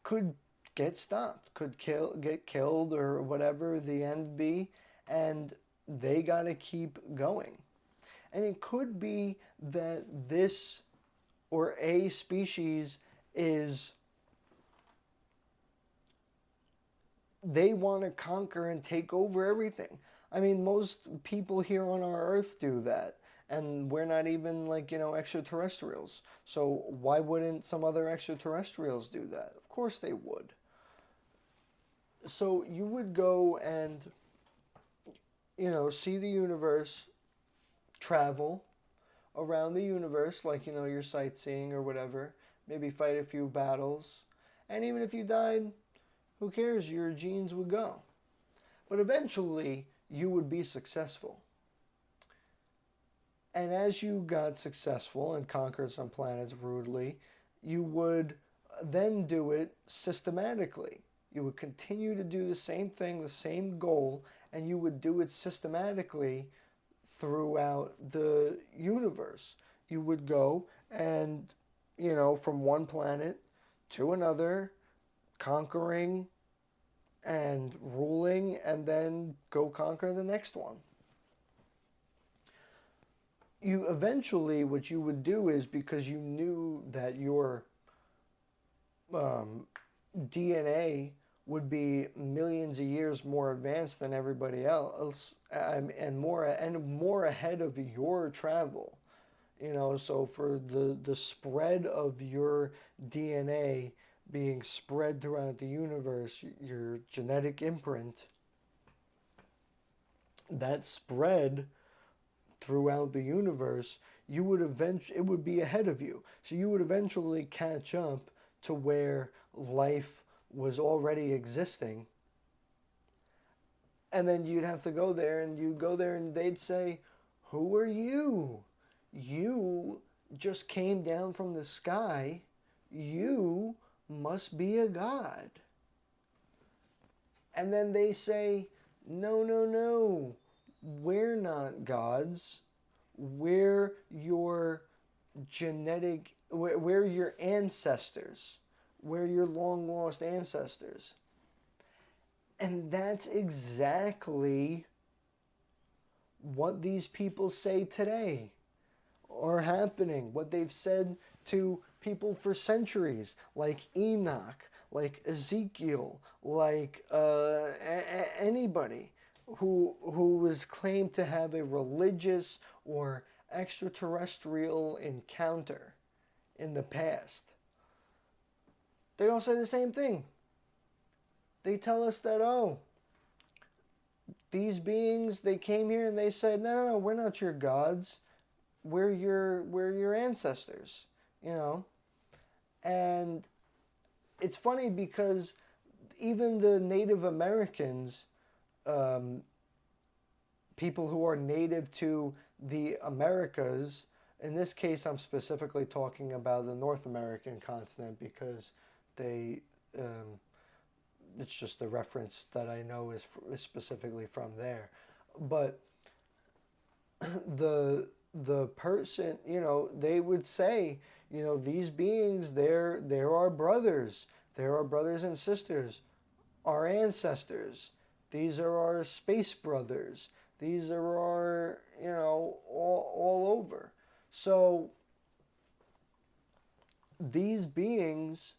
could get stopped, could get killed, or whatever the end be, and they got to keep going. And it could be that this or a species is, they want to conquer and take over everything. I mean, most people here on our Earth do that. And we're not even like, extraterrestrials. So why wouldn't some other extraterrestrials do that? Of course they would. So you would go and, see the universe, travel around the universe, like, you're sightseeing or whatever. Maybe fight a few battles. And even if you died, who cares? Your genes would go. But eventually, you would be successful. And as you got successful and conquered some planets rudely, you would then do it systematically. You would continue to do the same thing, the same goal, and you would do it systematically throughout the universe. You would go and, from one planet to another, conquering and ruling, and then go conquer the next one. You eventually, what you would do is, because you knew that your DNA would be millions of years more advanced than everybody else, and more ahead of your travel. So for the spread of your DNA being spread throughout the universe, your genetic imprint, that spread throughout the universe, it would be ahead of you. So you would eventually catch up to where life was already existing. And then you'd have to go there, and you'd go there and they'd say, "Who are you? You just came down from the sky. You must be a god." And then they say, "No, no, no. We're not gods. We're your we're your ancestors. We're your long lost ancestors." And that's exactly what these people say today are happening. What they've said to people for centuries, like Enoch, like Ezekiel, like anybody who was claimed to have a religious or extraterrestrial encounter in the past. They all say the same thing. They tell us that, oh, these beings, they came here and they said, "No, no, no, we're not your gods. We're your ancestors," And it's funny because even the Native Americans, people who are native to the Americas, in this case I'm specifically talking about the North American continent because they, it's just the reference that I know is specifically from there. But the person, they would say, these beings, they're our brothers. They're our brothers and sisters, our ancestors. These are our space brothers. These are our, all over. So these beings,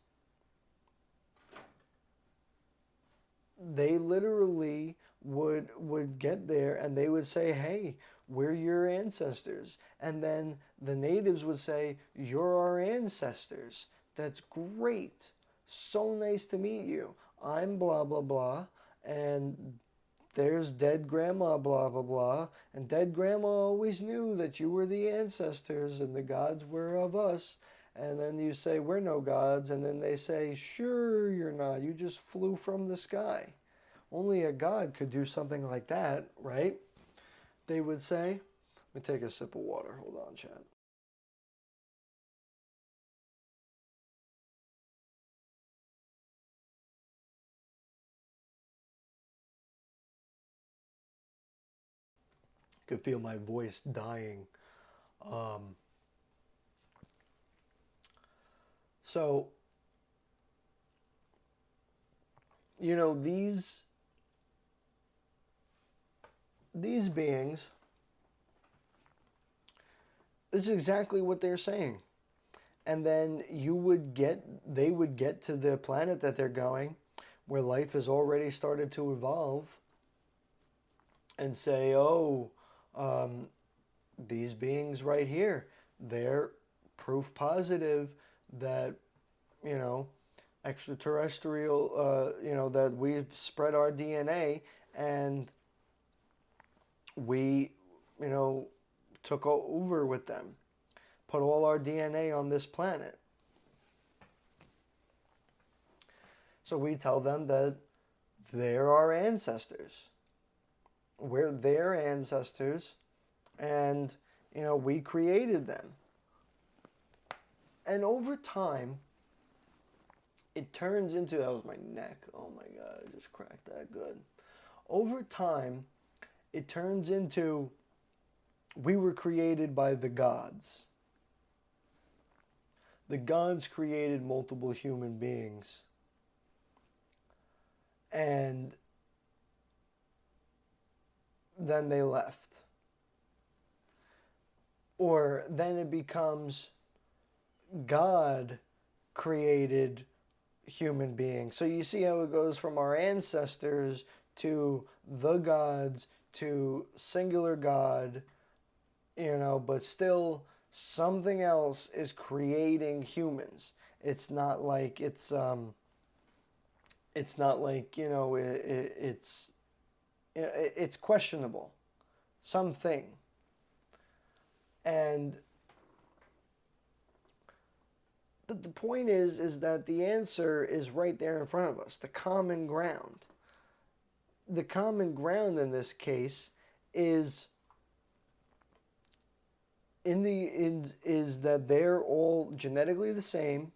they literally would get there and they would say, "Hey, we're your ancestors." And then the natives would say, "You're our ancestors. That's great. So nice to meet you. I'm blah, blah, blah. And there's dead grandma, blah, blah, blah. And dead grandma always knew that you were the ancestors and the gods were of us." And then you say, we're no gods. And then they say, sure, you're not. You just flew from the sky. Only a god could do something like that, right? They would say. Let me take a sip of water. Hold on, chat. I could feel my voice dying. Um, so, these beings, it's exactly what they're saying. And then they would get to the planet that they're going, where life has already started to evolve, and say, oh, um, these beings right here, they're proof positive that, you know, extraterrestrial, that we spread our DNA and we, you know, took over with them, put all our DNA on this planet. So we tell them that they're our ancestors. We're their ancestors, and, we created them. And over time, it turns into, that was my neck. Oh my God, I just cracked that good. Over time, it turns into, we were created by the gods. The gods created multiple human beings. And then they left. Or then it becomes God created human beings. So you see how it goes from our ancestors to the gods to singular God, but still something else is creating humans. It's not like it's not like, it's questionable. Something. And but the point is that the answer is right there in front of us, the common ground. The common ground in this case is is that they're all genetically the same,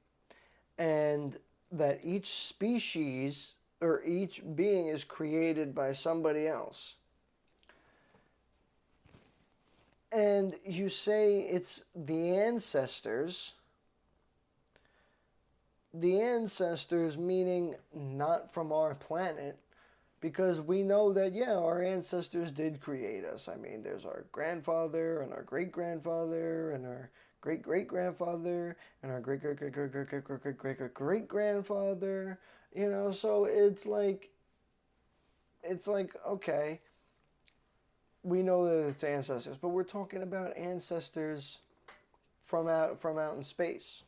and that each species or each being is created by somebody else. And you say it's the ancestors. The ancestors meaning not from our planet, because we know that, yeah, our ancestors did create us. I mean, there's our grandfather and our great grandfather and our great great grandfather and our great great great great great great great great great great grandfather. So it's like okay, we know that it's ancestors, but we're talking about ancestors from out in space.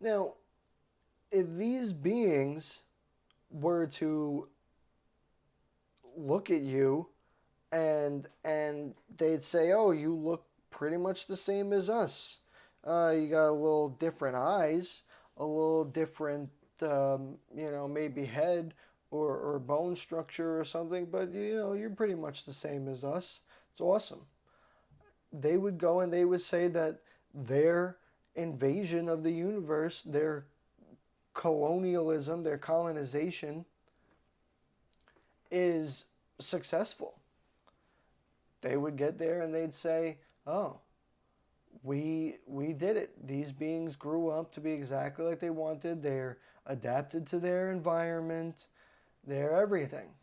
Now, if these beings were to look at you and they'd say, "Oh, you look pretty much the same as us. You got a little different eyes, a little different, maybe head or bone structure or something, but you're pretty much the same as us. It's awesome." They would go and they would say that their invasion of the universe, their colonialism, their colonization is successful. They would get there and they'd say, "Oh, we did it. These beings grew up to be exactly like they wanted. They're adapted to their environment. They're everything."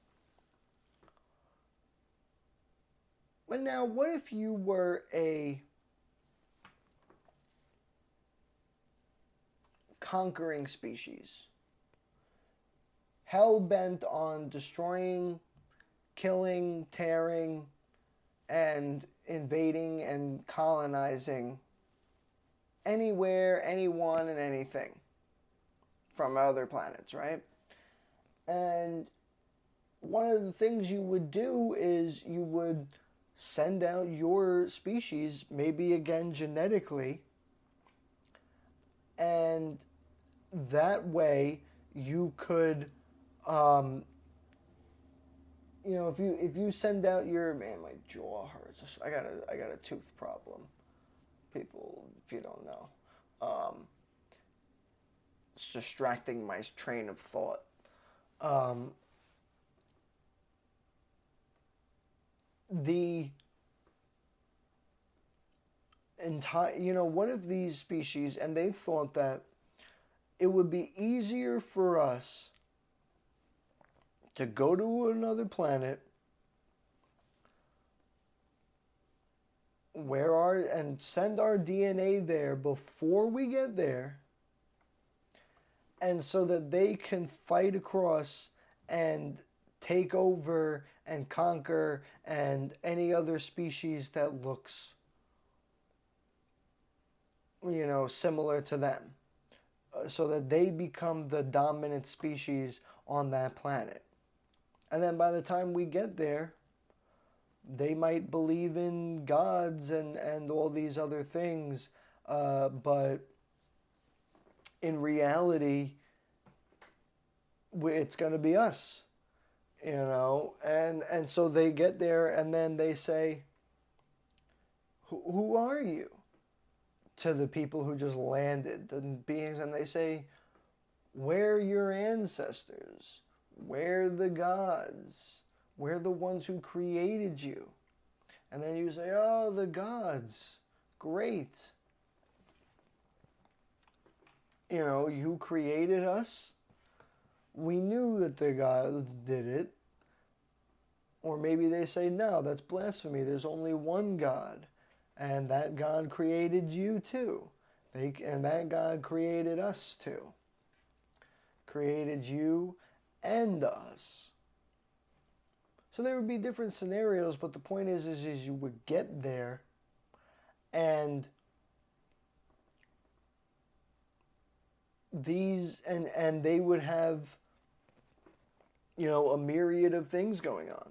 But now, what if you were a conquering species, hell bent on destroying, killing, tearing, and invading and colonizing anywhere, anyone, and anything from other planets, right? And one of the things you would do is you would send out your species, maybe again genetically, And that way you could, um, if you send out your, man, my jaw hurts. I got a tooth problem. People, if you don't know, it's distracting my train of thought. Um, the entire, one of these species, and they thought that it would be easier for us to go to another planet and send our DNA there before we get there, and so that they can fight across and take over and conquer and any other species that looks, similar to them, so that they become the dominant species on that planet. And then by the time we get there, they might believe in gods and all these other things, but in reality, it's going to be us, and so they get there and then they say, who are you? To the people who just landed, the beings, and they say, we're your ancestors, we're the gods, we're the ones who created you. And then you say, oh, the gods, great. You created us. We knew that the gods did it. Or maybe they say, no, that's blasphemy. There's only one God. And that God created you too. And that God created us too. Created you and us. So there would be different scenarios, but the point is you would get there and they would have, a myriad of things going on.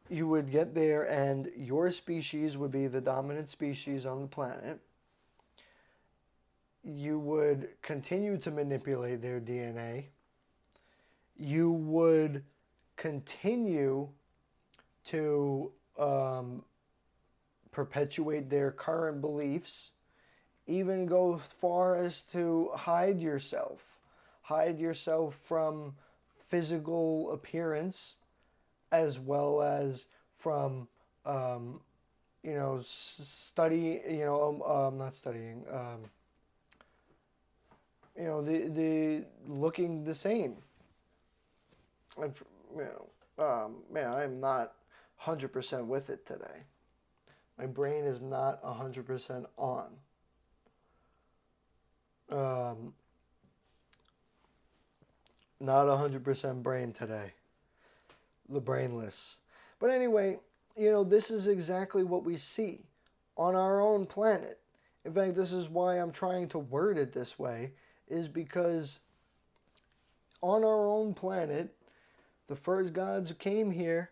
You would get there and your species would be the dominant species on the planet. You would continue to manipulate their DNA. You would continue to perpetuate their current beliefs, even go far as to hide yourself from physical appearance, as well as from, study, not studying, the looking the same. Man, I'm not 100% with it today. My brain is not 100% on. Not 100% brain today. The brainless. But anyway, this is exactly what we see on our own planet. In fact, this is why I'm trying to word it this way, is because on our own planet, the first gods came here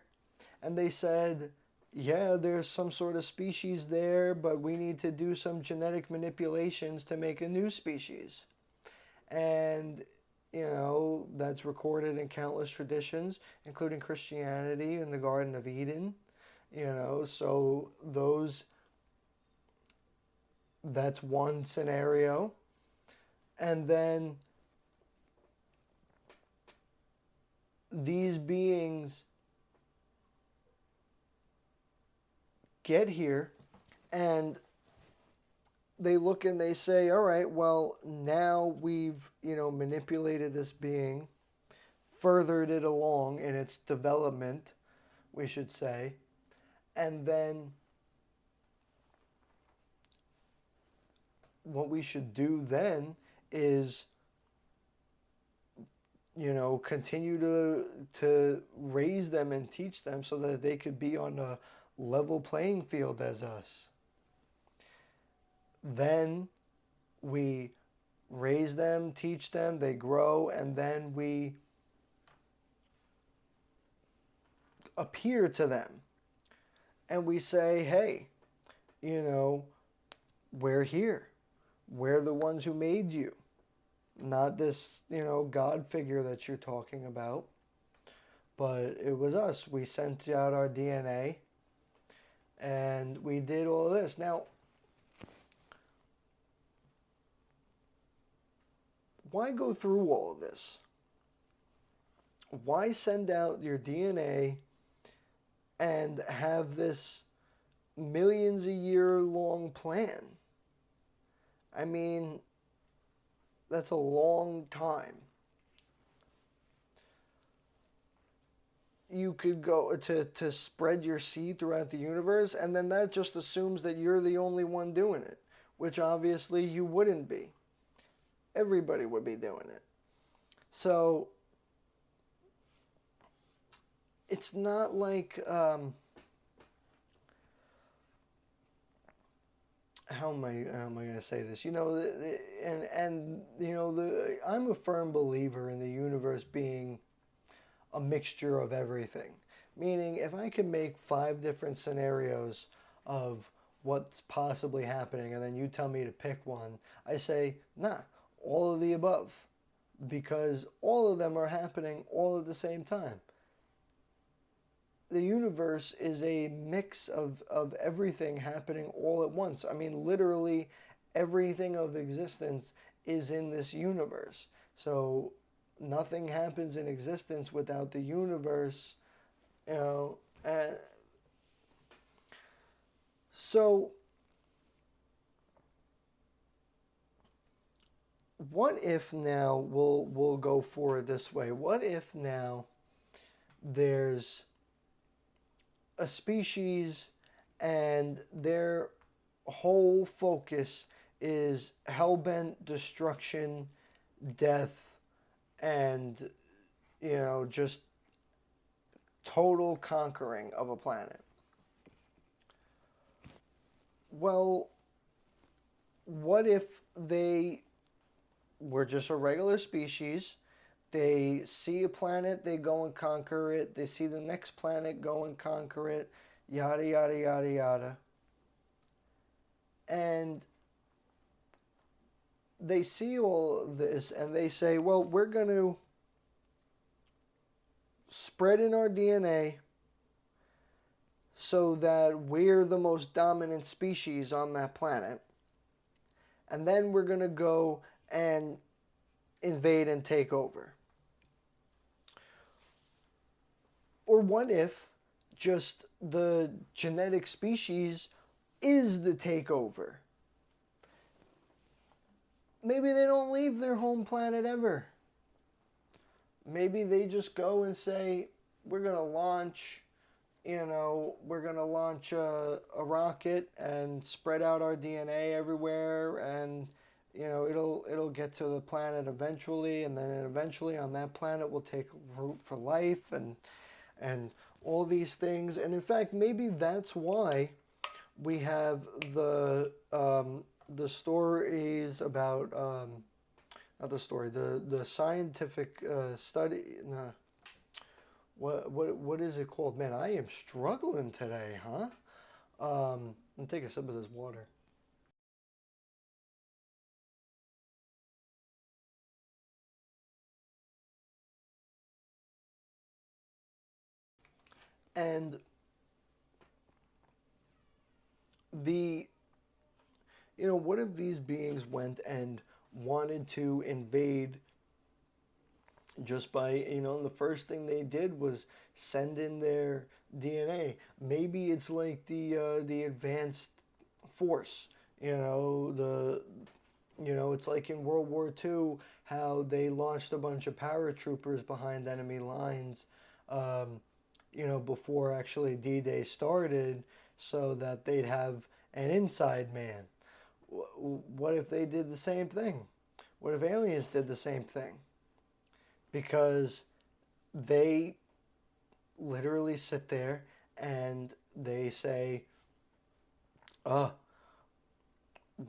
and they said, yeah, there's some sort of species there, but we need to do some genetic manipulations to make a new species. And, that's recorded in countless traditions, including Christianity and the Garden of Eden. So that's one scenario. And then these beings get here and they look and they say, all right, well, now we've, manipulated this being, furthered it along in its development, we should say, and then what we should do then is, continue to raise them and teach them so that they could be on a level playing field as us. Then we raise them, teach them, they grow, and then we appear to them. And we say, hey, we're here. We're the ones who made you, not this, God figure that you're talking about. But it was us. We sent out our DNA and we did all of this. Now, why go through all of this? Why send out your DNA and have this millions a year long plan? I mean, that's a long time. You could go to spread your seed throughout the universe, and then that just assumes that you're the only one doing it, which obviously you wouldn't be. Everybody would be doing it. So it's not like how am I going to say this? I'm a firm believer in the universe being a mixture of everything. Meaning, if I can make 5 different scenarios of what's possibly happening, and then you tell me to pick one, I say, nah, all of the above, because all of them are happening all at the same time. The universe is a mix of everything happening all at once. I mean, literally everything of existence is in this universe. So nothing happens in existence without the universe, and so what if now we'll go forward this way? What if now there's a species and their whole focus is hellbent destruction, death, and just total conquering of a planet? Well, what if they were just a regular species? They see a planet, they go and conquer it. They see the next planet, go and conquer it, yada, yada, yada, yada. And they see all of this and they say, well, we're going to spread in our DNA so that we're the most dominant species on that planet. And then we're going to go and invade and take over. Or what if just the genetic species is the takeover? Maybe they don't leave their home planet ever. Maybe they just go and say, we're going to launch, a rocket and spread out our DNA everywhere, and it'll get to the planet eventually, and then eventually on that planet we'll take root for life and all these things. And in fact, maybe that's why we have the stories about not the story, the scientific study. What is it called? Man, I am struggling today, huh? I'm gonna take a sip of this water. And the what if these beings went and wanted to invade just by, the first thing they did was send in their DNA? Maybe it's like the advanced force, it's like in World War II, how they launched a bunch of paratroopers behind enemy lines, before actually D-Day started, so that they'd have an inside man. What if they did the same thing? What if aliens did the same thing? Because they literally sit there and they say,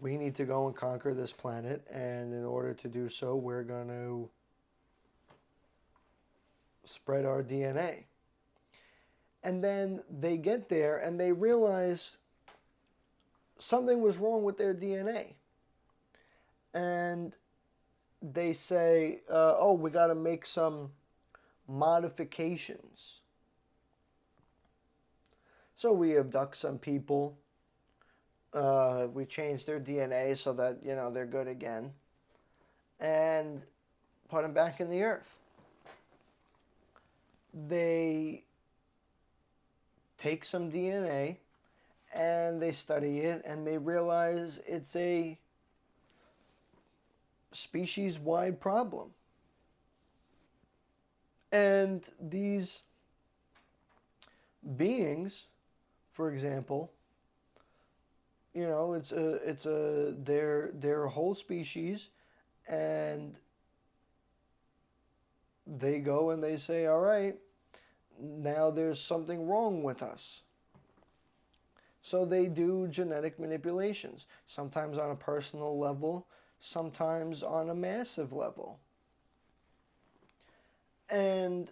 we need to go and conquer this planet, and in order to do so, we're going to spread our DNA. And then they get there and they realize something was wrong with their DNA. and they say, oh, we got to make some modifications. So we abduct some people. We change their DNA so that, they're good again. And put them back in the earth. They take some DNA and they study it and they realize it's a species wide problem. And these beings, for example, they're a whole species, and they go and they say, all right, now there's something wrong with us. So they do genetic manipulations, sometimes on a personal level, sometimes on a massive level. And,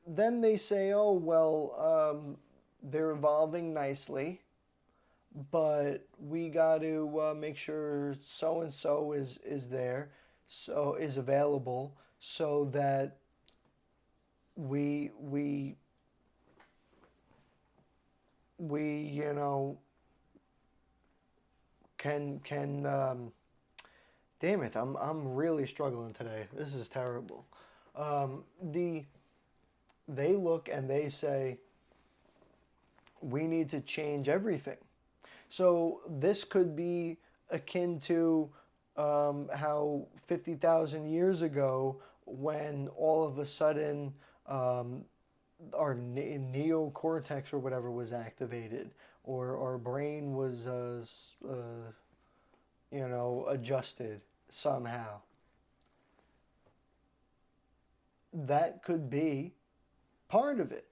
then they say, oh, well, they're evolving nicely, but we got to make sure so and so is there, so is available, so that we can damn it, I'm really struggling today. This is terrible. They look and they say we need to change everything. So this could be akin to how 50,000 years ago, when all of a sudden our neocortex or whatever was activated, or our brain was, adjusted somehow. That could be part of it.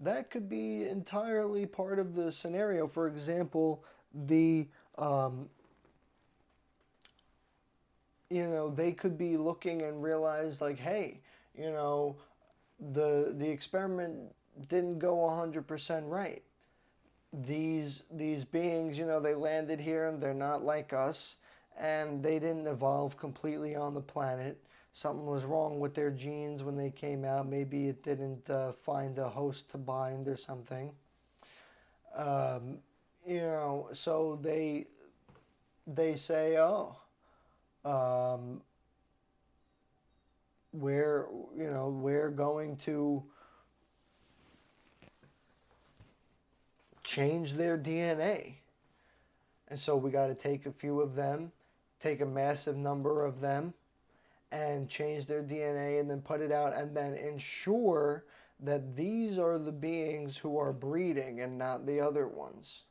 That could be entirely part of the scenario. For example, um, they could be looking and realize, like, hey, the experiment didn't go 100% right. These beings, they landed here and they're not like us, and they didn't evolve completely on the planet. Something was wrong with their genes when they came out. Maybe it didn't find a host to bind or something. Um, so they say, oh, um, we're going to change their DNA. And so we got to take a few of them, take a massive number of them, and change their DNA and then put it out and then ensure that these are the beings who are breeding and not the other ones.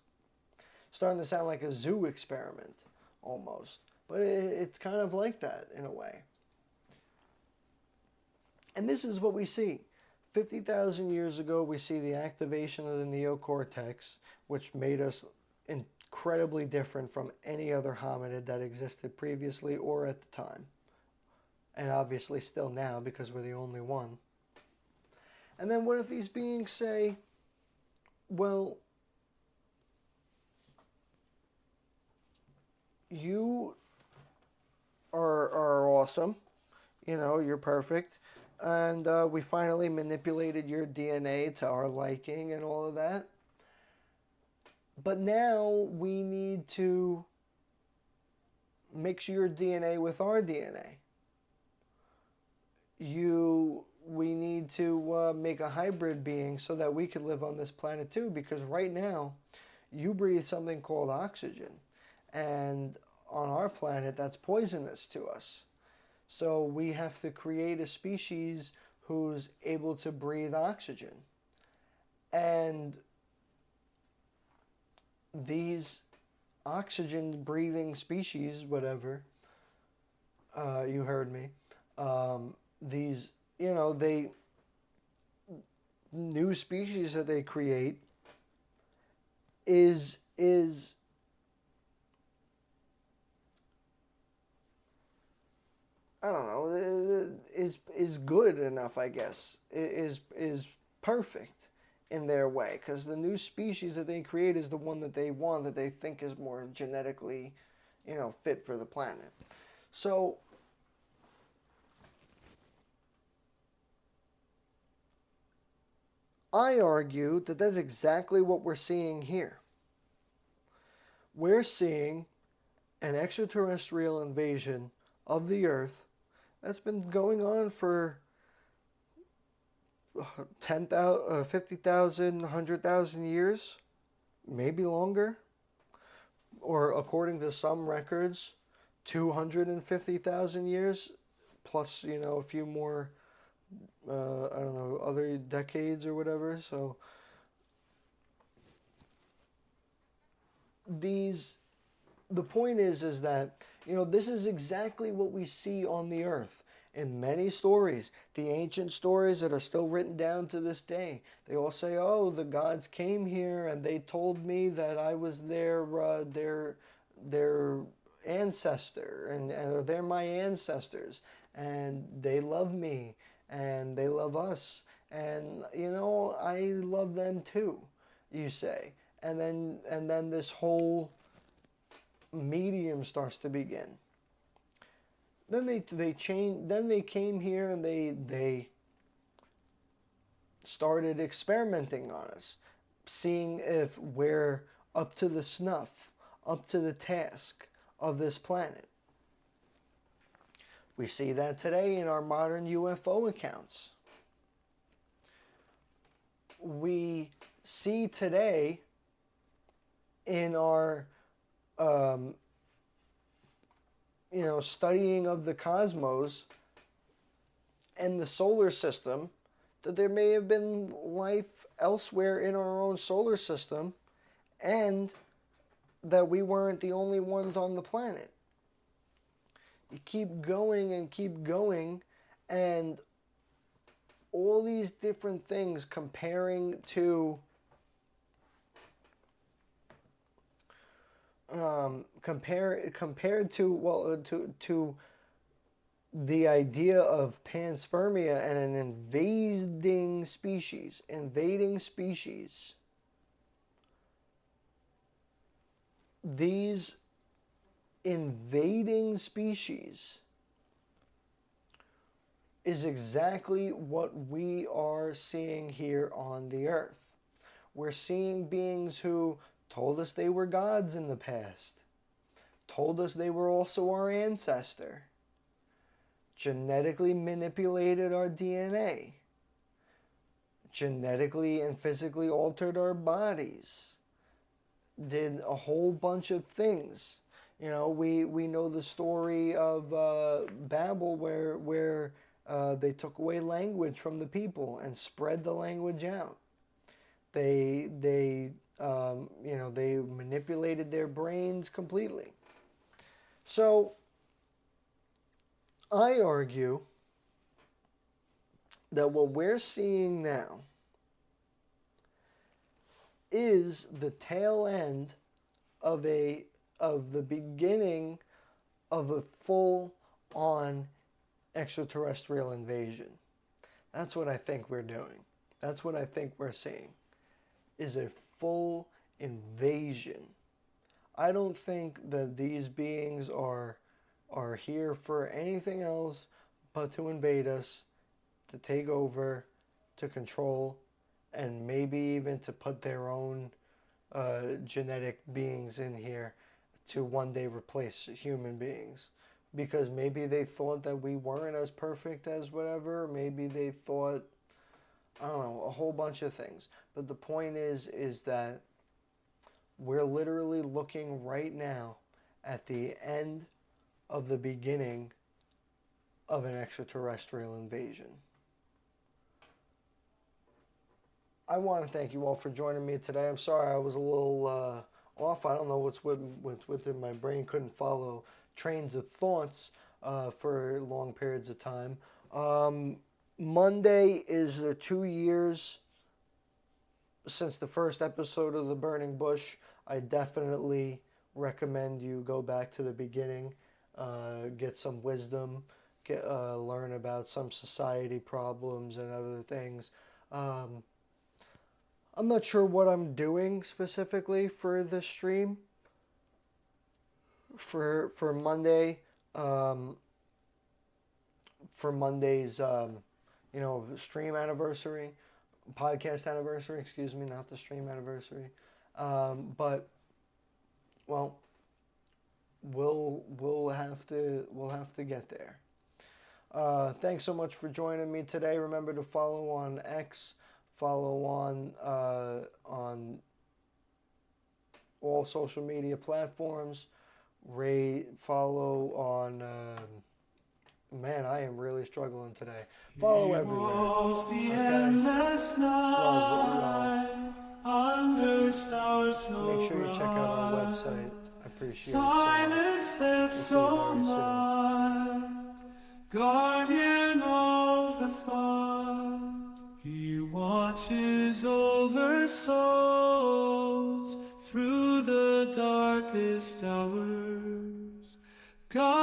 Starting to sound like a zoo experiment almost. But it's kind of like that in a way. And this is what we see. 50,000 years ago, we see the activation of the neocortex, which made us incredibly different from any other hominid that existed previously or at the time. And obviously still now, because we're the only one. And then what if these beings say, well, you are awesome, you're perfect, and we finally manipulated your DNA to our liking and all of that. But now we need to mix your DNA with our DNA. We need to make a hybrid being so that we can live on this planet too, because right now you breathe something called oxygen, and on our planet that's poisonous to us. So we have to create a species who's able to breathe oxygen. And these oxygen breathing species, whatever, you heard me, these, they new species that they create is I don't know, is good enough, I guess. Is perfect in their way, because the new species that they create is the one that they want, that they think is more genetically, fit for the planet. So I argue that that's exactly what we're seeing here. We're seeing an extraterrestrial invasion of the Earth that's been going on for 10,000, 50,000, 100,000 years, maybe longer, or according to some records, 250,000 years, plus, a few more, I don't know, other decades or whatever. So the point is that, this is exactly what we see on the earth in many stories, the ancient stories that are still written down to this day. They all say, oh, the gods came here and they told me that I was their ancestor, and they're my ancestors, and they love me and they love us, and I love them too, you say. And then this whole medium starts to begin. Then they change. Then they came here and they started experimenting on us, seeing if we're up to the snuff, up to the task of this planet. We see that today in our modern UFO accounts. We see today in our studying of the cosmos and the solar system, that there may have been life elsewhere in our own solar system, and that we weren't the only ones on the planet. You keep going and keep going, and all these different things compared to the idea of panspermia and an invading species. These invading species is exactly what we are seeing here on the earth. We're seeing beings who told us they were gods in the past, told us they were also our ancestor, genetically manipulated our DNA, genetically and physically altered our bodies, did a whole bunch of things. We know the story of Babel, where they took away language from the people and spread the language out. They manipulated their brains completely. So I argue that what we're seeing now is the tail end of the beginning of a full-on extraterrestrial invasion. That's what I think we're doing. That's what I think we're seeing, is a full invasion. I don't think that these beings are here for anything else but to invade us, to take over, to control, and maybe even to put their own genetic beings in here to one day replace human beings. Because maybe they thought that we weren't as perfect as whatever. Maybe they thought, I don't know, a whole bunch of things. But the point is that we're literally looking right now at the end of the beginning of an extraterrestrial invasion. I want to thank you all for joining me today. I'm sorry I was a little off. I don't know what's within my brain. Couldn't follow trains of thoughts for long periods of time. Monday is the 2 years since the first episode of The Burning Bush. I definitely recommend you go back to the beginning, get some wisdom, learn about some society problems and other things. I'm not sure what I'm doing specifically for this stream. For Monday, for Monday's stream anniversary, podcast anniversary. Excuse me, not the stream anniversary. But well, we'll have to get there. Thanks so much for joining me today. Remember to follow on X, follow on all social media platforms. Follow on. Man, I am really struggling today. Follow everywhere. Walks the Okay. endless night under stars so Make sure you check out our bright. website. I appreciate Silent it steps so much. so We'll see you very soon. light, guardian of the thought. He watches over souls through the darkest hours. God